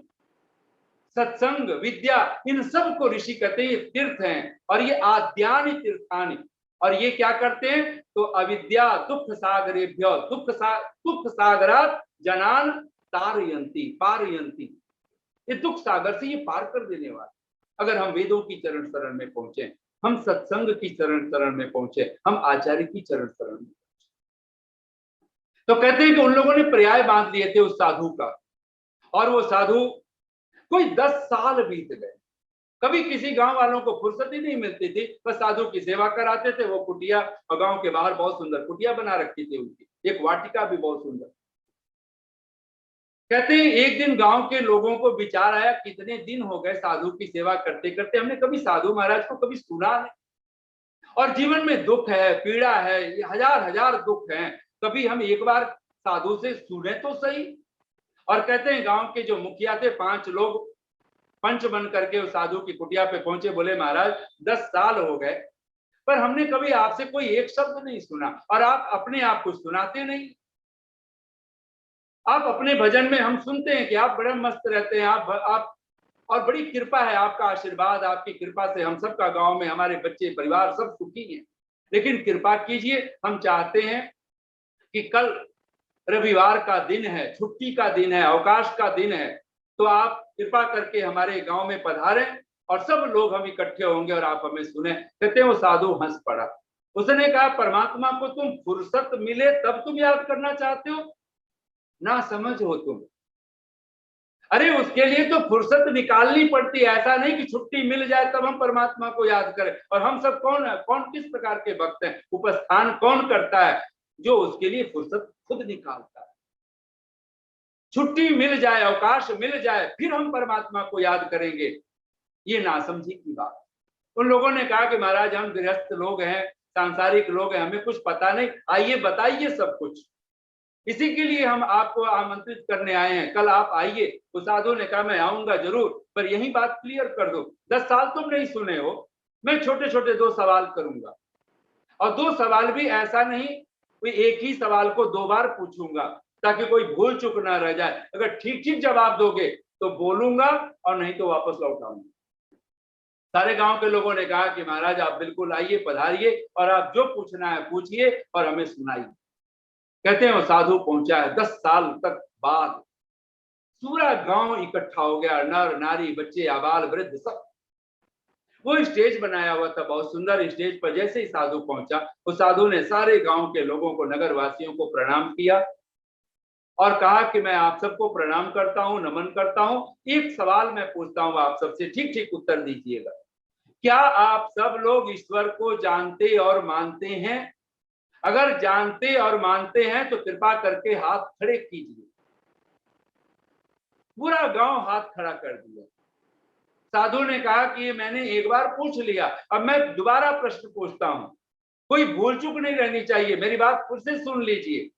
सत्संग, विद्या, इन सब को ऋषि कहते हैं तीर्थ हैं। और ये आद्यानि तीर्थानि, और ये क्या करते हैं तो अविद्या दुख सागरेभ्यो दुख सागरात जनान तारयंती पारयंती, ये दुख सागर से ये पार कर देने वाले। अगर हम वेदों की चरण शरण में पहुंचे, हम सत्संग की चरण शरण में पहुंचे, हम आचार्य की चरण शरण में पहुंचे, तो कहते हैं कि उन लोगों ने पर्याय बांध लिए थे उस साधु का, और वो साधु कोई 10 साल बीत गए, कभी किसी गांव वालों को फुर्सत ही नहीं मिलती थी, बस साधु की सेवा कराते थे। वो कुटिया, और गांव के बाहर बहुत सुंदर कुटिया बना रखी थी उनकी, एक वाटिका भी बहुत सुंदर। कहते हैं एक दिन गांव के लोगों को विचार आया, कितने दिन हो गए साधु की सेवा करते करते, हमने कभी साधु महाराज को कभी सुना नहीं, और जीवन में दुख है, पीड़ा है, हजार हजार दुख हैं, कभी हम एक बार साधु से सुने तो सही। और कहते हैं गांव के जो मुखिया थे, 5 लोग पंच बन करके उस साधु की कुटिया पे पहुंचे, बोले महाराज 10 साल हो गए पर हमने कभी आपसे कोई एक शब्द नहीं सुना, और आप अपने आप को सुनाते नहीं, आप अपने भजन में हम सुनते हैं कि आप बड़े मस्त रहते हैं, आप और बड़ी कृपा है, आपका आशीर्वाद, आपकी कृपा से हम सबका गांव में हमारे बच्चे परिवार सब सुखी हैं, लेकिन कृपा कीजिए, हम चाहते हैं कि कल रविवार का दिन है, छुट्टी का दिन है, अवकाश का दिन है, तो आप कृपा करके हमारे गांव में पधारें और सब लोग हम इकट्ठे होंगे और आप हमें सुने। कहते हैं वो साधु हंस पड़ा, उसने कहा परमात्मा को तुम फुर्सत मिले तब तुम याद करना चाहते हो, ना समझ हो तुम, अरे उसके लिए तो फुर्सत निकालनी पड़ती है, ऐसा नहीं कि छुट्टी मिल जाए तब हम परमात्मा को याद करें। और हम सब कौन है, कौन किस प्रकार के भक्त हैं, उपस्थान कौन करता है, जो उसके लिए फुर्सत खुद निकालता है। छुट्टी मिल जाए, अवकाश मिल जाए, फिर हम परमात्मा को याद करेंगे, ये नासमझी की बात। उन लोगों ने कहा कि महाराज हम गृहस्थ लोग हैं, सांसारिक लोग हैं, हमें कुछ पता नहीं, आइए बताइए सब कुछ, इसी के लिए हम आपको आमंत्रित करने आए हैं, कल आप आइए। उस साधु ने कहा मैं आऊंगा जरूर, पर यही बात क्लियर कर दो, 10 साल तुम नहीं सुने हो, मैं छोटे छोटे 2 सवाल करूंगा, और 2 सवाल भी ऐसा नहीं कोई एक ही सवाल को 2 बार पूछूंगा, ताकि कोई भूल चूक ना रह जाए। अगर ठीक ठीक जवाब दोगे तो बोलूंगा और नहीं तो वापस लौट आऊंगा। सारे गांव के लोगों ने कहा कि महाराज आप बिल्कुल आइए, पधारिए और आप जो पूछना है पूछिए और हमें सुनाइए। कहते हैं वो साधु पहुंचा है। 10 साल तक बाद पूरा गांव इकट्ठा हो गया, नर नारी बच्चे आबाल वृद्ध सब। वो स्टेज बनाया हुआ था, बहुत सुंदर स्टेज पर जैसे ही साधु पहुंचा, उस साधु ने सारे गांव के लोगों को, नगर वासियों को प्रणाम किया और कहा कि मैं आप सबको प्रणाम करता हूं, नमन करता हूं। एक सवाल मैं पूछता हूं आप सबसे, ठीक ठीक उत्तर दीजिएगा। क्या आप सब लोग ईश्वर को जानते और मानते हैं? अगर जानते और मानते हैं तो कृपा करके हाथ खड़े कीजिए। पूरा गांव हाथ खड़ा कर दिया। साधु ने कहा कि ये मैंने एक बार पूछ लिया, अब मैं दोबारा प्रश्न पूछता हूं, कोई भूल चूक नहीं रहनी चाहिए, मेरी बात फिर से सुन लीजिए।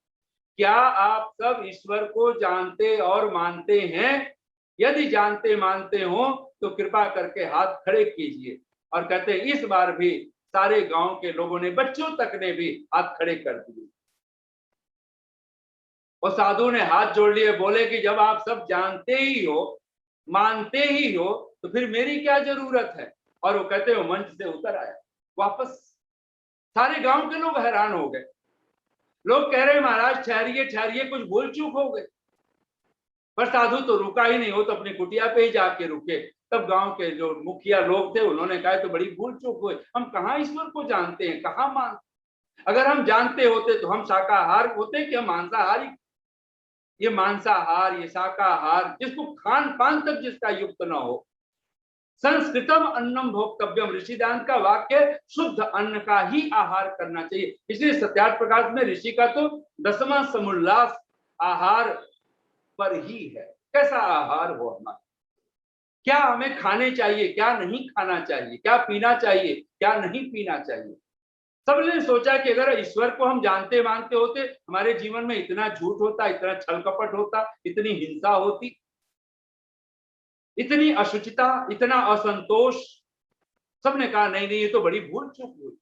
क्या आप सब ईश्वर को जानते और मानते हैं? यदि जानते मानते हो तो कृपा करके हाथ खड़े कीजिए। और कहते हैं इस बार भी सारे गांव के लोगों ने, बच्चों तक ने भी हाथ खड़े कर दिए। और साधु ने हाथ जोड़ लिए, बोले कि जब आप सब जानते ही हो, मानते ही हो, तो फिर मेरी क्या जरूरत है? और वो कहते हो मंच से उतर आया वापस। सारे गांव के लोग हैरान हो गए। लोग कह रहे महाराज ठहरिए ठहरिए, कुछ भूल चूक हो गए। पर साधु तो रुका ही नहीं, हो तो अपनी कुटिया पे ही जाके रुके। तब गांव के जो मुखिया लोग थे उन्होंने कहा तो बड़ी भूल चूक हुई, हम कहाँ ईश्वर को जानते हैं, कहाँ मानते। अगर हम जानते होते तो हम शाकाहार होते कि हम मांसाहारी? ये मांसाहार, ये शाकाहार, जिसको खान पान तक जिसका युक्त न हो। संस्कृतम अन्नम भोक्तव्यम, ऋषिदान का वाक्य, शुद्ध अन्न का ही आहार करना चाहिए। इसलिए सत्यार्थ प्रकाश में ऋषि का तो 10वां समुल्लास आहार पर ही है। कैसा आहार हो हमारा, क्या हमें खाने चाहिए, क्या नहीं खाना चाहिए, क्या पीना चाहिए, क्या नहीं पीना चाहिए। सबने सोचा कि अगर ईश्वर को हम जानते मानते होते, हमारे जीवन में इतना झूठ होता, इतना छल कपट होता, इतनी हिंसा होती, इतनी अशुचिता, इतना असंतोष। सबने कहा नहीं नहीं, ये तो बड़ी भूल चूक हुई।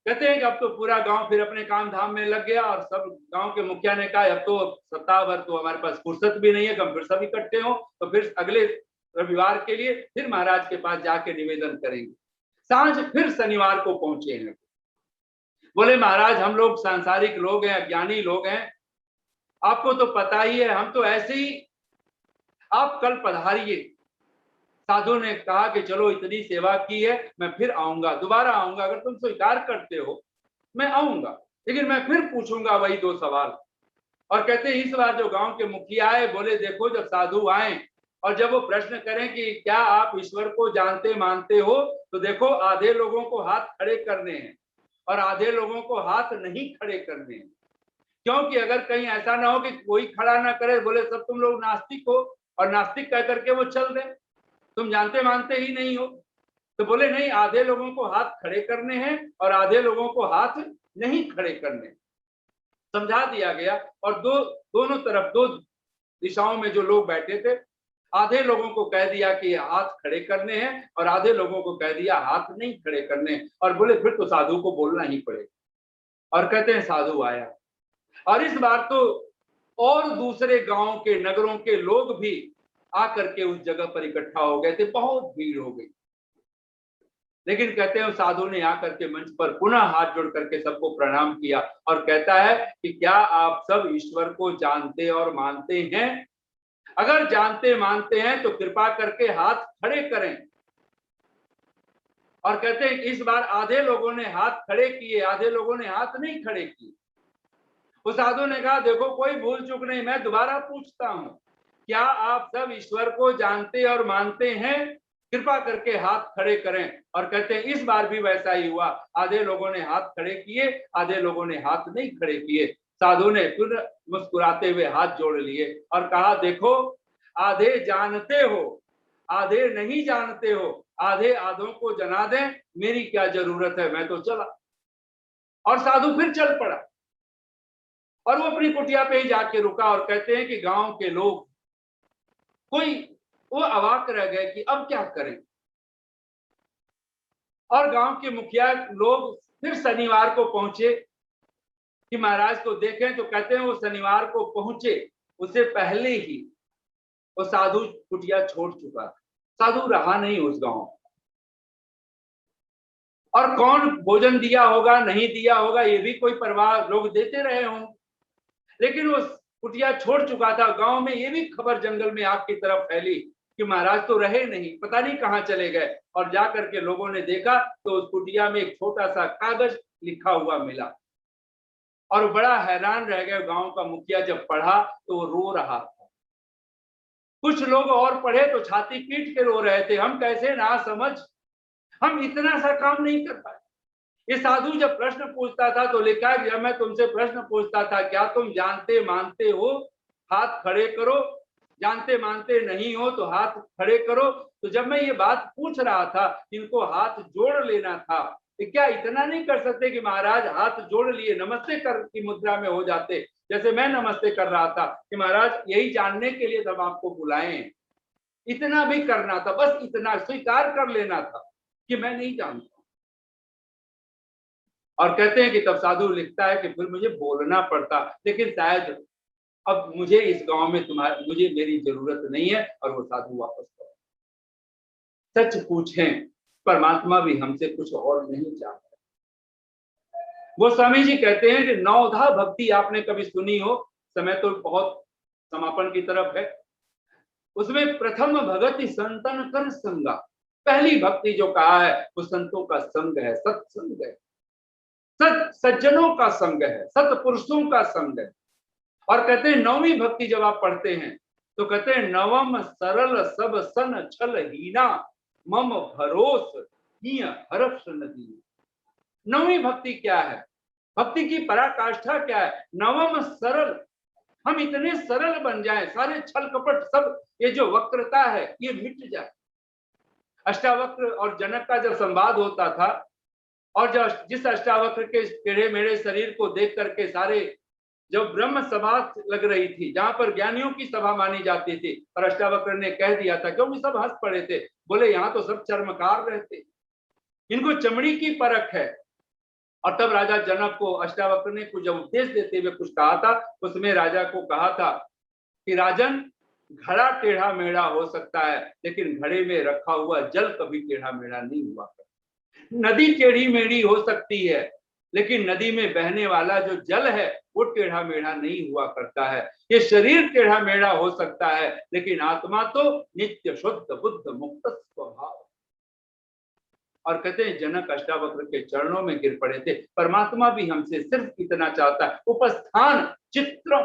कहते हैं कि अब तो पूरा गांव फिर अपने काम धाम में लग गया और सब गांव के मुखिया ने कहा अब तो सप्ताह भर तो हमारे पास फुर्सत भी नहीं है, हम फिर सब इकट्ठे हो तो फिर अगले रविवार के लिए फिर महाराज के पास जाके निवेदन करेंगे। सांझ फिर शनिवार को पहुंचे हैं। बोले महाराज हम लोग सांसारिक लोग हैं, अज्ञानी लोग हैं, आपको तो पता ही है, हम तो ऐसे ही, आप कल पधारिए। साधु ने कहा कि चलो इतनी सेवा की है, मैं फिर आऊंगा, दोबारा आऊंगा, अगर तुम स्वीकार करते हो मैं आऊंगा, लेकिन मैं फिर पूछूंगा वही 2 सवाल। और कहते हैं इस बार जो गांव के मुखिया आए, बोले देखो जब साधु आए और जब वो प्रश्न करें कि क्या आप ईश्वर को जानते मानते हो, तो देखो आधे लोगों को हाथ खड़े करने हैं और आधे लोगों को हाथ नहीं खड़े करने हैं। क्योंकि अगर कहीं ऐसा ना हो कि कोई खड़ा ना करे, बोले सब तुम लोग नास्तिक हो और नास्तिक कह करके वो चल दे, तुम जानते मानते ही नहीं हो। तो बोले नहीं, आधे लोगों को हाथ खड़े करने हैं और आधे लोगों को हाथ नहीं खड़े करने। समझा दिया गया और दोनों तरफ 2 दिशाओं में जो लोग बैठे थे, आधे लोगों को कह दिया कि हाथ खड़े करने हैं और आधे लोगों को कह दिया हाथ नहीं खड़े करने। और बोले फिर तो साधु को बोलना ही पड़ेगा। और कहते हैं साधु आया और इस बार तो और दूसरे गांव के, नगरों के लोग भी आकर के उस जगह पर इकट्ठा हो गए थे, बहुत भीड़ हो गई। लेकिन कहते हैं साधु ने आकर के मंच पर पुनः हाथ जोड़ करके सबको प्रणाम किया और कहता है कि क्या आप सब ईश्वर को जानते और मानते हैं? अगर जानते मानते हैं तो कृपा करके हाथ खड़े करें। और कहते हैं इस बार आधे लोगों ने हाथ खड़े किए, आधे लोगों ने हाथ नहीं खड़े किए। उस साधु ने कहा देखो कोई भूल चूक नहीं, मैं दोबारा पूछता हूं, क्या आप सब ईश्वर को जानते और मानते हैं? कृपा करके हाथ खड़े करें। और कहते हैं इस बार भी वैसा ही हुआ, आधे लोगों ने हाथ खड़े किए, आधे लोगों ने हाथ नहीं खड़े किए। साधु ने फिर मुस्कुराते हुए हाथ जोड़ लिए और कहा देखो आधे जानते हो, आधे नहीं जानते हो, आधे आधों को जना दें, मेरी क्या जरूरत है, मैं तो चला। और साधु फिर चल पड़ा और वो अपनी कुटिया पे ही जाके रुका। और कहते हैं कि गांव के लोग कोई वो अवाक रह गए कि अब क्या करें। और गांव के मुखिया लोग फिर शनिवार को पहुंचे कि महाराज को देखें तो कहते हैं वो शनिवार को पहुंचे, उससे पहले ही वो साधु कुटिया छोड़ चुका था, साधु रहा नहीं उस गांव। और कौन भोजन दिया होगा नहीं दिया होगा ये भी कोई परवाह, लोग देते रहे हों, लेकिन वो कुटिया छोड़ चुका था। गांव में ये भी खबर जंगल में आग की तरफ फैली कि महाराज तो रहे नहीं, पता नहीं कहाँ चले गए। और जाकर के लोगों ने देखा तो उस कुटिया में एक छोटा सा कागज लिखा हुआ मिला और बड़ा हैरान रह गए। गांव का मुखिया जब पढ़ा तो वो रो रहा था। कुछ लोग और पढ़े तो छाती पीट के रो रहे थे, हम कैसे ना समझ, हम इतना सा काम नहीं कर पाए। ये साधु जब प्रश्न पूछता था तो लिखा कि जब मैं तुमसे प्रश्न पूछता था क्या तुम जानते मानते हो, हाथ खड़े करो, जानते मानते नहीं हो तो हाथ खड़े करो। तो जब मैं ये बात पूछ रहा था इनको हाथ जोड़ लेना था, तो क्या इतना नहीं कर सकते कि महाराज हाथ जोड़ लिए नमस्ते कर की मुद्रा में हो जाते, जैसे मैं नमस्ते कर रहा था कि महाराज यही जानने के लिए तब आपको बुलाए। इतना भी करना था, बस इतना स्वीकार कर लेना था कि मैं नहीं जानता। और कहते हैं कि तब साधु लिखता है कि फिर मुझे बोलना पड़ता, लेकिन शायद अब मुझे इस गांव में मुझे मेरी जरूरत नहीं है, और वो साधु वापस कर। सच पूछें परमात्मा भी हमसे कुछ और नहीं चाहता। वो स्वामी जी कहते हैं कि नवधा भक्ति आपने कभी सुनी हो, समय तो बहुत समापन की तरफ है। उसमें प्रथम भगति संतन कर संगा, पहली भक्ति जो कहा है वो संतों का संग है, सत्संग है, सज्जनों का संग है, सत्पुरुषों का संग है। और कहते हैं नौवीं भक्ति जब आप पढ़ते हैं तो कहते हैं नवम सरल सब सन छल हीना मम भरोस हिय हर्ष नदी। नौवीं भक्ति क्या है, भक्ति की पराकाष्ठा क्या है? नवम सरल, हम इतने सरल बन जाएं, सारे छल कपट सब ये जो वक्रता है ये मिट जाए। अष्टावक्र और जनक का जब संवाद होता था और जब जिस अष्टावक्र के टेढ़े मेढ़े शरीर को देख करके सारे जब ब्रह्म सभा लग रही थी जहां पर ज्ञानियों की सभा मानी जाती थी, और अष्टावक्र ने कह दिया था, क्योंकि सब हंस पड़े थे, बोले यहाँ तो सब चर्मकार रहते, इनको चमड़ी की परख है। और तब राजा जनक को अष्टावक्र ने कुछ उपदेश देते हुए कुछ कहा था, उसमें राजा को कहा था कि राजन घड़ा टेढ़ा मेढ़ा हो सकता है लेकिन घड़े में रखा हुआ जल कभी टेढ़ा मेढ़ा नहीं हुआ करता। नदी टेढ़ी मेढ़ी हो सकती है लेकिन नदी में बहने वाला जो जल है वो टेढ़ा मेढ़ा नहीं हुआ करता है। ये शरीर टेढ़ा मेढ़ा हो सकता है लेकिन आत्मा तो नित्य शुद्ध बुद्ध मुक्त स्वभाव। और कहते हैं जनक अष्टावक्र के चरणों में गिर पड़े थे। परमात्मा भी हमसे सिर्फ इतना चाहता है, उपस्थान चित्र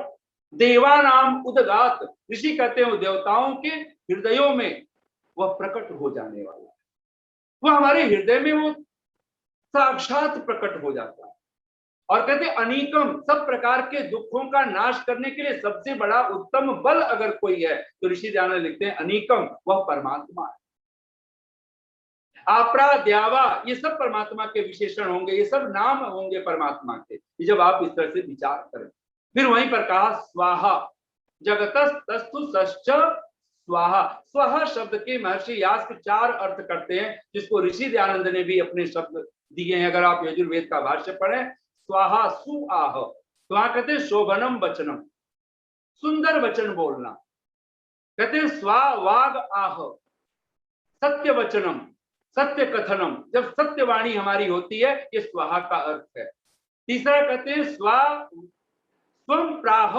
देवानाम उदगात। ऋषि कहते हैं देवताओं के हृदयों में वह प्रकट हो जाने वाला है, वह हमारे हृदय में वो साक्षात प्रकट हो जाता है। और कहते हैं अनीकम, सब प्रकार के दुखों का नाश करने के लिए सबसे बड़ा उत्तम बल अगर कोई है तो ऋषि दयानंद लिखते हैं अनीकम, वह परमात्मा है। आपरा द्यावा, ये सब परमात्मा के विशेषण होंगे, ये सब नाम होंगे परमात्मा के, जब आप इस तरह से विचार करें। फिर वहीं पर कहा स्वाहा जगतस्तु सश्च स्वाहा। स्वाहा शब्द के महर्षि यास्क 4 अर्थ करते हैं, जिसको ऋषि दयानंद ने भी अपने शब्द दिए हैं। अगर आप यजुर्वेद का भाष्य पढ़ें, स्वाहा सुआह, तो वहां कहते हैं शोभनम वचनम, सुंदर वचन बोलना। कहते हैं स्वा वाग आह, सत्य वचनम, सत्य कथनम, जब सत्यवाणी हमारी होती है, ये स्वाहा का अर्थ है। तीसरा कहते हैं स्वम प्राह,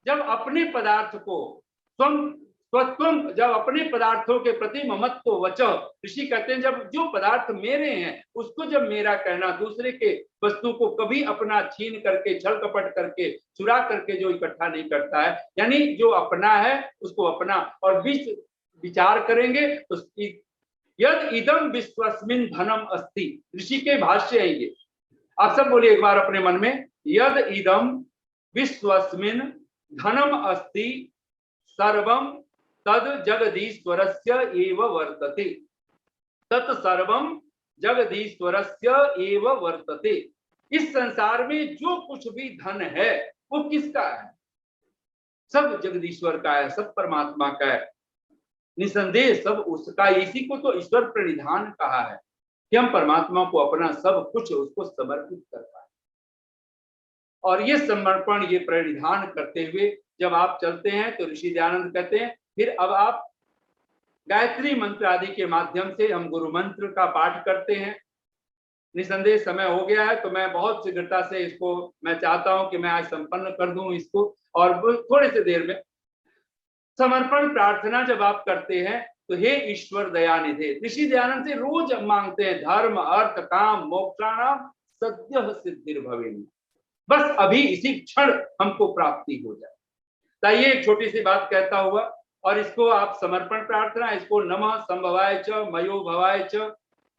जब अपने पदार्थ को स्वत्वम, जब अपने पदार्थों के प्रति ममत्व वचः, ऋषि कहते हैं जब जो पदार्थ मेरे हैं उसको जब मेरा कहना, दूसरे के वस्तु को कभी अपना छीन करके छल कपट करके चुरा करके जो इकट्ठा नहीं करता है, यानी जो अपना है उसको अपना। और विचार करेंगे तो यद इदम विश्वस्मिन धनम अस्ति, ऋषि के भाष्य है ये। आप सब बोलिए एक बार अपने मन में, यद इदम विश्वस्मिन धनम अस्ति सर्वम तद जगदीश्वरस्य एव वर्तते, तत् सर्वम जगदीश्वरस्य एव वर्तते। इस संसार में जो कुछ भी धन है वो किसका है? सब जगदीश्वर का है, सब परमात्मा का है, निसंदेह सब उसका। इसी को तो ईश्वर प्रणिधान कहा है कि हम परमात्मा को अपना सब कुछ उसको समर्पित कर पाए। और ये समर्पण, ये परिधान करते हुए जब आप चलते हैं तो ऋषि दयानंद कहते हैं फिर अब आप गायत्री मंत्र आदि के माध्यम से हम गुरु मंत्र का पाठ करते हैं। निसंदेह समय हो गया है तो मैं बहुत शीघ्रता से इसको मैं चाहता हूं कि मैं आज संपन्न कर दूं इसको, और थोड़े से देर में समर्पण प्रार्थना जब आप करते हैं तो हे ईश्वर दयानिधे, ऋषि दयानंद से रोज मांगते हैं धर्म अर्थ काम मोक्षाणाम सद्यः सिद्धिर्भवेत्, बस अभी इसी क्षण हमको प्राप्ति हो जाए। ताइए एक छोटी सी बात कहता हुआ, और इसको आप समर्पण प्रार्थना, इसको नमः संभवाय च मयो भवाय च,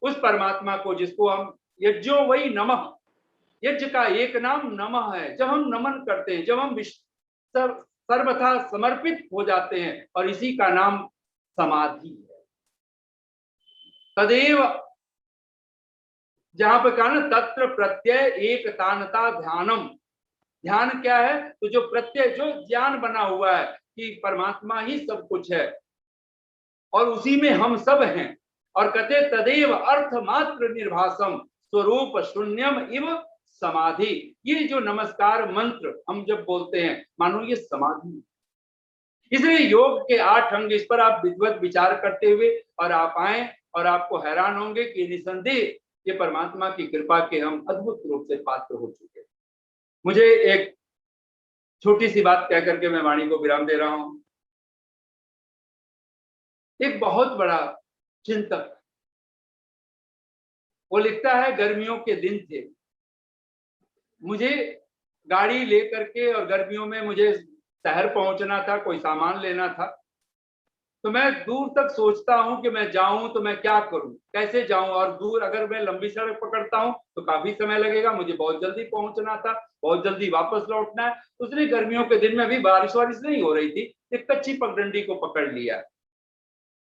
उस परमात्मा को जिसको हम यज्ञो वही नमः, यज्ञ का एक नाम नमः है। जब हम नमन करते हैं, जब हम सर्वथा समर्पित हो जाते हैं, और इसी का नाम समाधि है। तदेव जहां पर कहा ना तत्र प्रत्यय एक तानता ध्यानम, ध्यान क्या है? तो जो प्रत्यय, जो ज्ञान बना हुआ है कि परमात्मा ही सब कुछ है और उसी में हम सब हैं, और कहते तदेव अर्थ मात्र निर्भासम स्वरूप शून्यम इव समाधि। ये जो नमस्कार मंत्र हम जब बोलते हैं मानो ये समाधि, इसलिए योग के 8 अंग, इस पर आप विधिवत विचार करते हुए और आप आए और आपको हैरान होंगे कि निसंदेह ये परमात्मा की कृपा के हम अद्भुत रूप से पात्र हो चुके। मुझे एक छोटी सी बात कह करके मैं वाणी को विराम दे रहा हूं। एक बहुत बड़ा चिंतक, वो लिखता है गर्मियों के दिन थे, मुझे गाड़ी लेकर के और गर्मियों में मुझे शहर पहुंचना था, कोई सामान लेना था, तो मैं दूर तक सोचता हूं कि मैं जाऊं तो मैं क्या करूं, कैसे जाऊं, और दूर अगर मैं लंबी सड़क पकड़ता हूं तो काफी समय लगेगा, मुझे बहुत जल्दी पहुंचना था, बहुत जल्दी वापस लौटना है। उसने गर्मियों के दिन में अभी बारिश वारिश नहीं हो रही थी, एक कच्ची पगडंडी को पकड़ लिया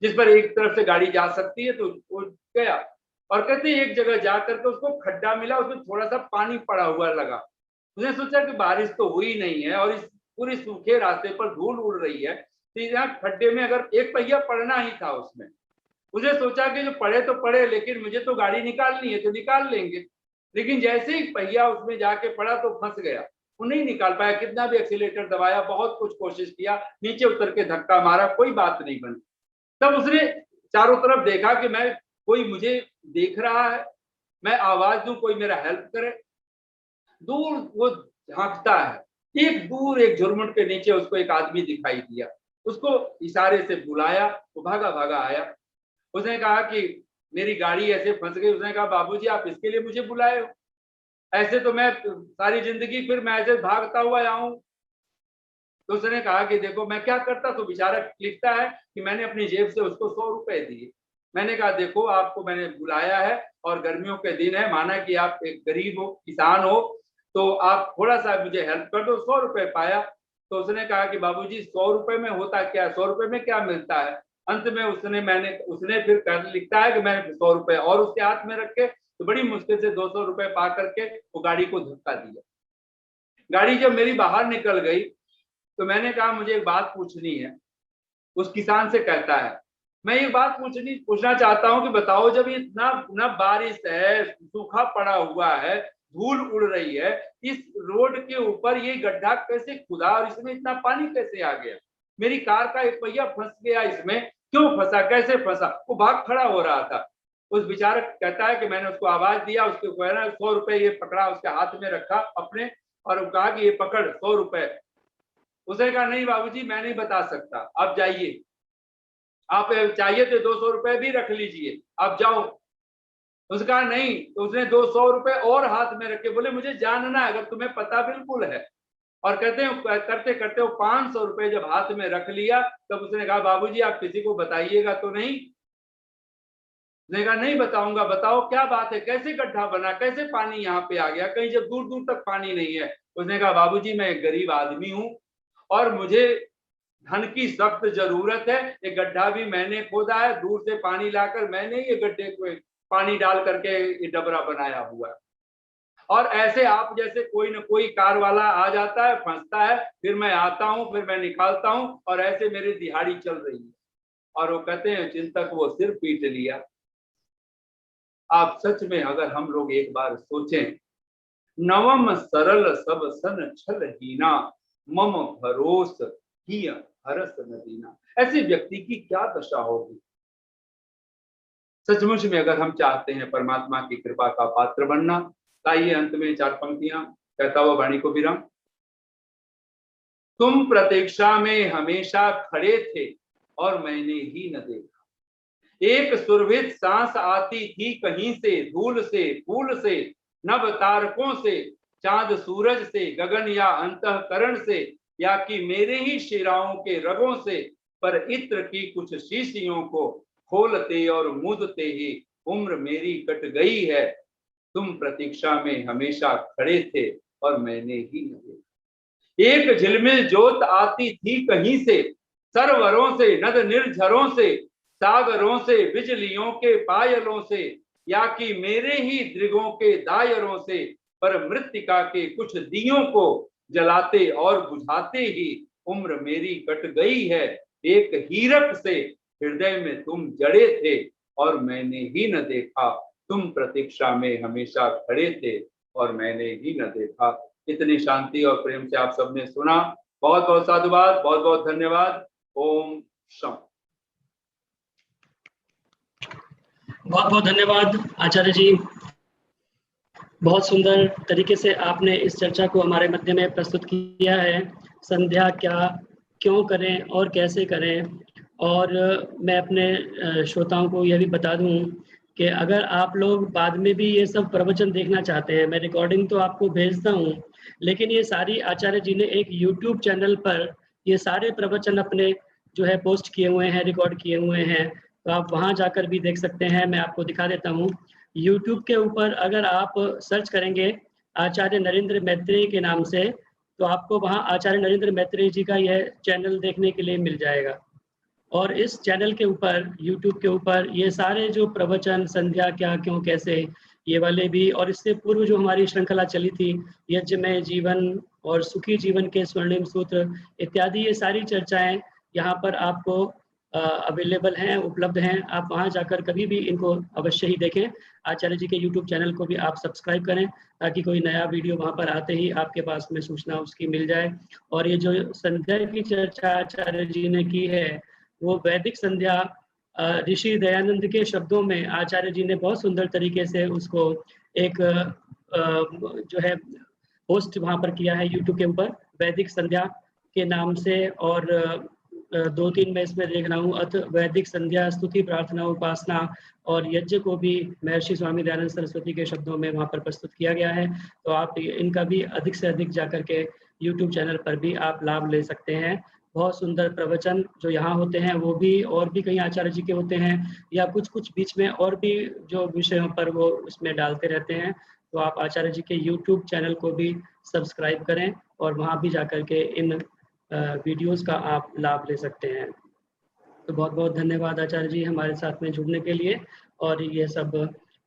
जिस पर एक तरफ से गाड़ी जा सकती है, तो वो गया और कहते एक जगह जा करके उसको खड्डा मिला, उसमें थोड़ा सा पानी पड़ा हुआ लगा। उसने सोचा कि बारिश तो हुई नहीं है और इस पूरी सूखे रास्ते पर धूल उड़ रही है, तो यहाँ खड्डे में अगर एक पहिया पड़ना ही था उसमें, उसने सोचा कि जो पड़े तो पड़े, लेकिन मुझे तो गाड़ी निकालनी है तो निकाल लेंगे। लेकिन जैसे ही पहिया उसमें जाके पड़ा तो फंस गया, वो नहीं निकाल पाया, कितना भी एक्सीलेटर दबाया, बहुत कुछ कोशिश किया, नीचे उतर के धक्का मारा, कोई बात नहीं बनी। तब उसने चारों तरफ देखा कि मैं, कोई मुझे देख रहा है, मैं आवाज दूं कोई मेरा हेल्प करे। दूर वो झांकता है, एक दूर एक झुरमुट के नीचे उसको एक आदमी दिखाई दिया, उसको इशारे से बुलाया, वो भागा भागा आया। उसने कहा कि मेरी गाड़ी ऐसे फंस गई। उसने कहा बाबूजी आप इसके लिए मुझे बुलाए हो? ऐसे तो मैं सारी जिंदगी फिर मैं ऐसे भागता हुआ आऊं। तो उसने कहा कि देखो मैं क्या करता, तो बेचारा लिखता है कि मैंने अपनी जेब से उसको 100 रुपए दिए। मैंने कहा देखो आपको मैंने बुलाया है और गर्मियों के दिन है, माना कि आप एक गरीब हो, किसान हो, तो आप थोड़ा सा मुझे हेल्प कर दो। 100 रुपए पाया। तो उसने कहा कि बाबूजी 100 रुपए में होता क्या, 100 रुपए में क्या मिलता है। अंत में उसने फिर कर लिखता है कि मैंने 100 रुपए और उसके हाथ में रखे, तो बड़ी मुश्किल से 200 रुपए पा करके वो गाड़ी को धक्का दिया। गाड़ी जब मेरी बाहर निकल गई तो मैंने कहा मुझे एक बात पूछनी है। उस किसान से कहता है मैं ये बात पूछना चाहता हूं कि बताओ जब ये इतना बारिश है, सूखा पड़ा हुआ है, धूल उड़ रही है, इस रोड के ऊपर ये गड्ढा कैसे खुदा और इसमें इतना पानी कैसे आ गया? मेरी कार का एक पहिया फंस गया, इसमें क्यों फंसा, कैसे फंसा? वो भाग खड़ा हो रहा था। उस बेचारा कहता है कि मैंने उसको आवाज दिया, उसके 100 रुपए ये पकड़ा, उसके हाथ में रखा अपने, और कहा कि ये पकड़ 100 रुपए। उसने कहा नहीं बाबूजी मैं नहीं बता सकता, आप जाइए, आप चाहिए तो 200 रुपए भी रख लीजिए, आप जाओ। उसने कहा नहीं। तो उसने 200 रुपए और हाथ में रखे, बोले मुझे जानना है, अगर तुम्हें पता बिल्कुल है। और करते करते वो 500 रुपए जब हाथ में रख लिया, तब उसने कहा बाबूजी आप किसी को बताइएगा तो नहीं? उसने कहा नहीं बताऊंगा। बताओ क्या बात है, कैसे गड्ढा बना, कैसे पानी यहाँ पे आ गया, कहीं जब दूर दूर तक पानी नहीं है। उसने कहा बाबूजी मैं एक गरीब आदमी हूँ और मुझे धन की सख्त जरूरत है, ये गड्ढा भी मैंने खोदा है, दूर से पानी लाकर मैंने ये गड्ढे को पानी डाल करके ये डबरा बनाया हुआ है। और ऐसे आप जैसे कोई न कोई कार वाला आ जाता है, फंसता है, फिर मैं आता हूँ, फिर मैं निकालता हूँ, और ऐसे मेरी दिहाड़ी चल रही है। और वो कहते हैं चिंतक वो सिर पीट लिया। आप सच में अगर हम लोग एक बार सोचें नवम सरल सब सन छल हीना, मम भरोस ही हरस न दीना। ऐसे व्यक्ति की क्या दशा होगी। सचमुच में अगर हम चाहते हैं परमात्मा की कृपा का पात्र बनना, आइए अंत में 4 पंक्तियां कहता हुआ वाणी को विराम। तुम प्रतीक्षा में हमेशा खड़े थे और मैंने ही न देखा। एक सुरभित सांस आती थी कहीं से, धूल से फूल से नभ तारकों से, चांद सूरज से गगन या अंतःकरण से, या कि मेरे ही शिराओं के रगों से। पर इत्र की कुछ शीशियों को खोलते और मूदते ही उम्र मेरी कट गई है। तुम प्रतीक्षा में हमेशा खड़े थे और मैंने ही न देखा। एक झिलमिल जोत आती थी कहीं से, सरवरों से नद निर्झरों से, सागरों से बिजलियों के पायलों से, या कि मेरे ही दृगों के दायरों से। पर मृत्तिका के कुछ दियों को जलाते और बुझाते ही उम्र मेरी कट गई है। एक हीरक से हृदय में तुम जड़े थे और मैंने ही न देखा। तुम प्रतीक्षा में हमेशा खड़े थे और मैंने ही न देखा। इतनी शांति और प्रेम से आप सबने सुना। बहुत बहुत साधुवाद, बहुत बहुत धन्यवाद। ओम शम।
बहुत बहुत धन्यवाद आचार्य जी। बहुत सुंदर तरीके से आपने इस चर्चा को हमारे मध्य में प्रस्तुत किया है। संध्या क्या, क्यों करें और कैसे करें। और मैं अपने श्रोताओं को यह भी बता दूं कि अगर आप लोग बाद में भी ये सब प्रवचन देखना चाहते हैं, मैं रिकॉर्डिंग तो आपको भेजता हूं, लेकिन ये सारी आचार्य जी ने एक यूट्यूब चैनल पर ये सारे प्रवचन अपने जो है पोस्ट किए हुए हैं, रिकॉर्ड किए हुए हैं, तो आप वहां जाकर भी देख सकते हैं। मैं आपको दिखा देता हूँ। यूट्यूब के ऊपर अगर आप सर्च करेंगे आचार्य नरेंद्र मैत्रेयी के नाम से, तो आपको वहाँ आचार्य नरेंद्र मैत्रेयी जी का यह चैनल देखने के लिए मिल जाएगा। और इस चैनल के ऊपर, यूट्यूब के ऊपर, ये सारे जो प्रवचन, संध्या क्या, क्यों, कैसे, ये वाले भी, और इससे पूर्व जो हमारी श्रृंखला चली थी यज्ञमय जीवन और सुखी जीवन के स्वर्णिम सूत्र इत्यादि, ये सारी चर्चाएं यहाँ पर आपको अवेलेबल हैं, उपलब्ध हैं। आप वहाँ जाकर कभी भी इनको अवश्य ही देखें। आचार्य जी के यूट्यूब चैनल को भी आप सब्सक्राइब करें, ताकि कोई नया वीडियो वहाँ पर आते ही आपके पास में सूचना उसकी मिल जाए। और ये जो संध्या की चर्चा आचार्य जी ने की है, वो वैदिक संध्या ऋषि दयानंद के शब्दों में आचार्य जी ने बहुत सुंदर तरीके से उसको एक जो है पोस्ट वहाँ पर किया है यूट्यूब के ऊपर, वैदिक संध्या के नाम से। और 2-3 मैं इसमें देख रहा हूँ, अथ वैदिक संध्या, स्तुति, प्रार्थना, उपासना और यज्ञ को भी महर्षि स्वामी दयानंद सरस्वती के शब्दों में वहाँ पर प्रस्तुत किया गया है। तो आप इनका भी अधिक से अधिक जाकर के यूट्यूब चैनल पर भी आप लाभ ले सकते हैं। बहुत सुंदर प्रवचन जो यहाँ होते हैं वो भी और भी कई आचार्य जी के होते हैं, या कुछ कुछ बीच में और भी जो विषयों पर वो उसमें डालते रहते हैं। तो आप आचार्य जी के यूट्यूब चैनल को भी सब्सक्राइब करें और वहाँ भी जाकर के इन वीडियोस का आप लाभ ले सकते हैं। तो बहुत बहुत धन्यवाद आचार्य जी हमारे साथ में जुड़ने के लिए, और ये सब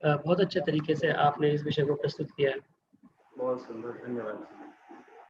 बहुत अच्छे तरीके से आपने इस विषय को प्रस्तुत किया है।
बहुत सुंदर, धन्यवाद।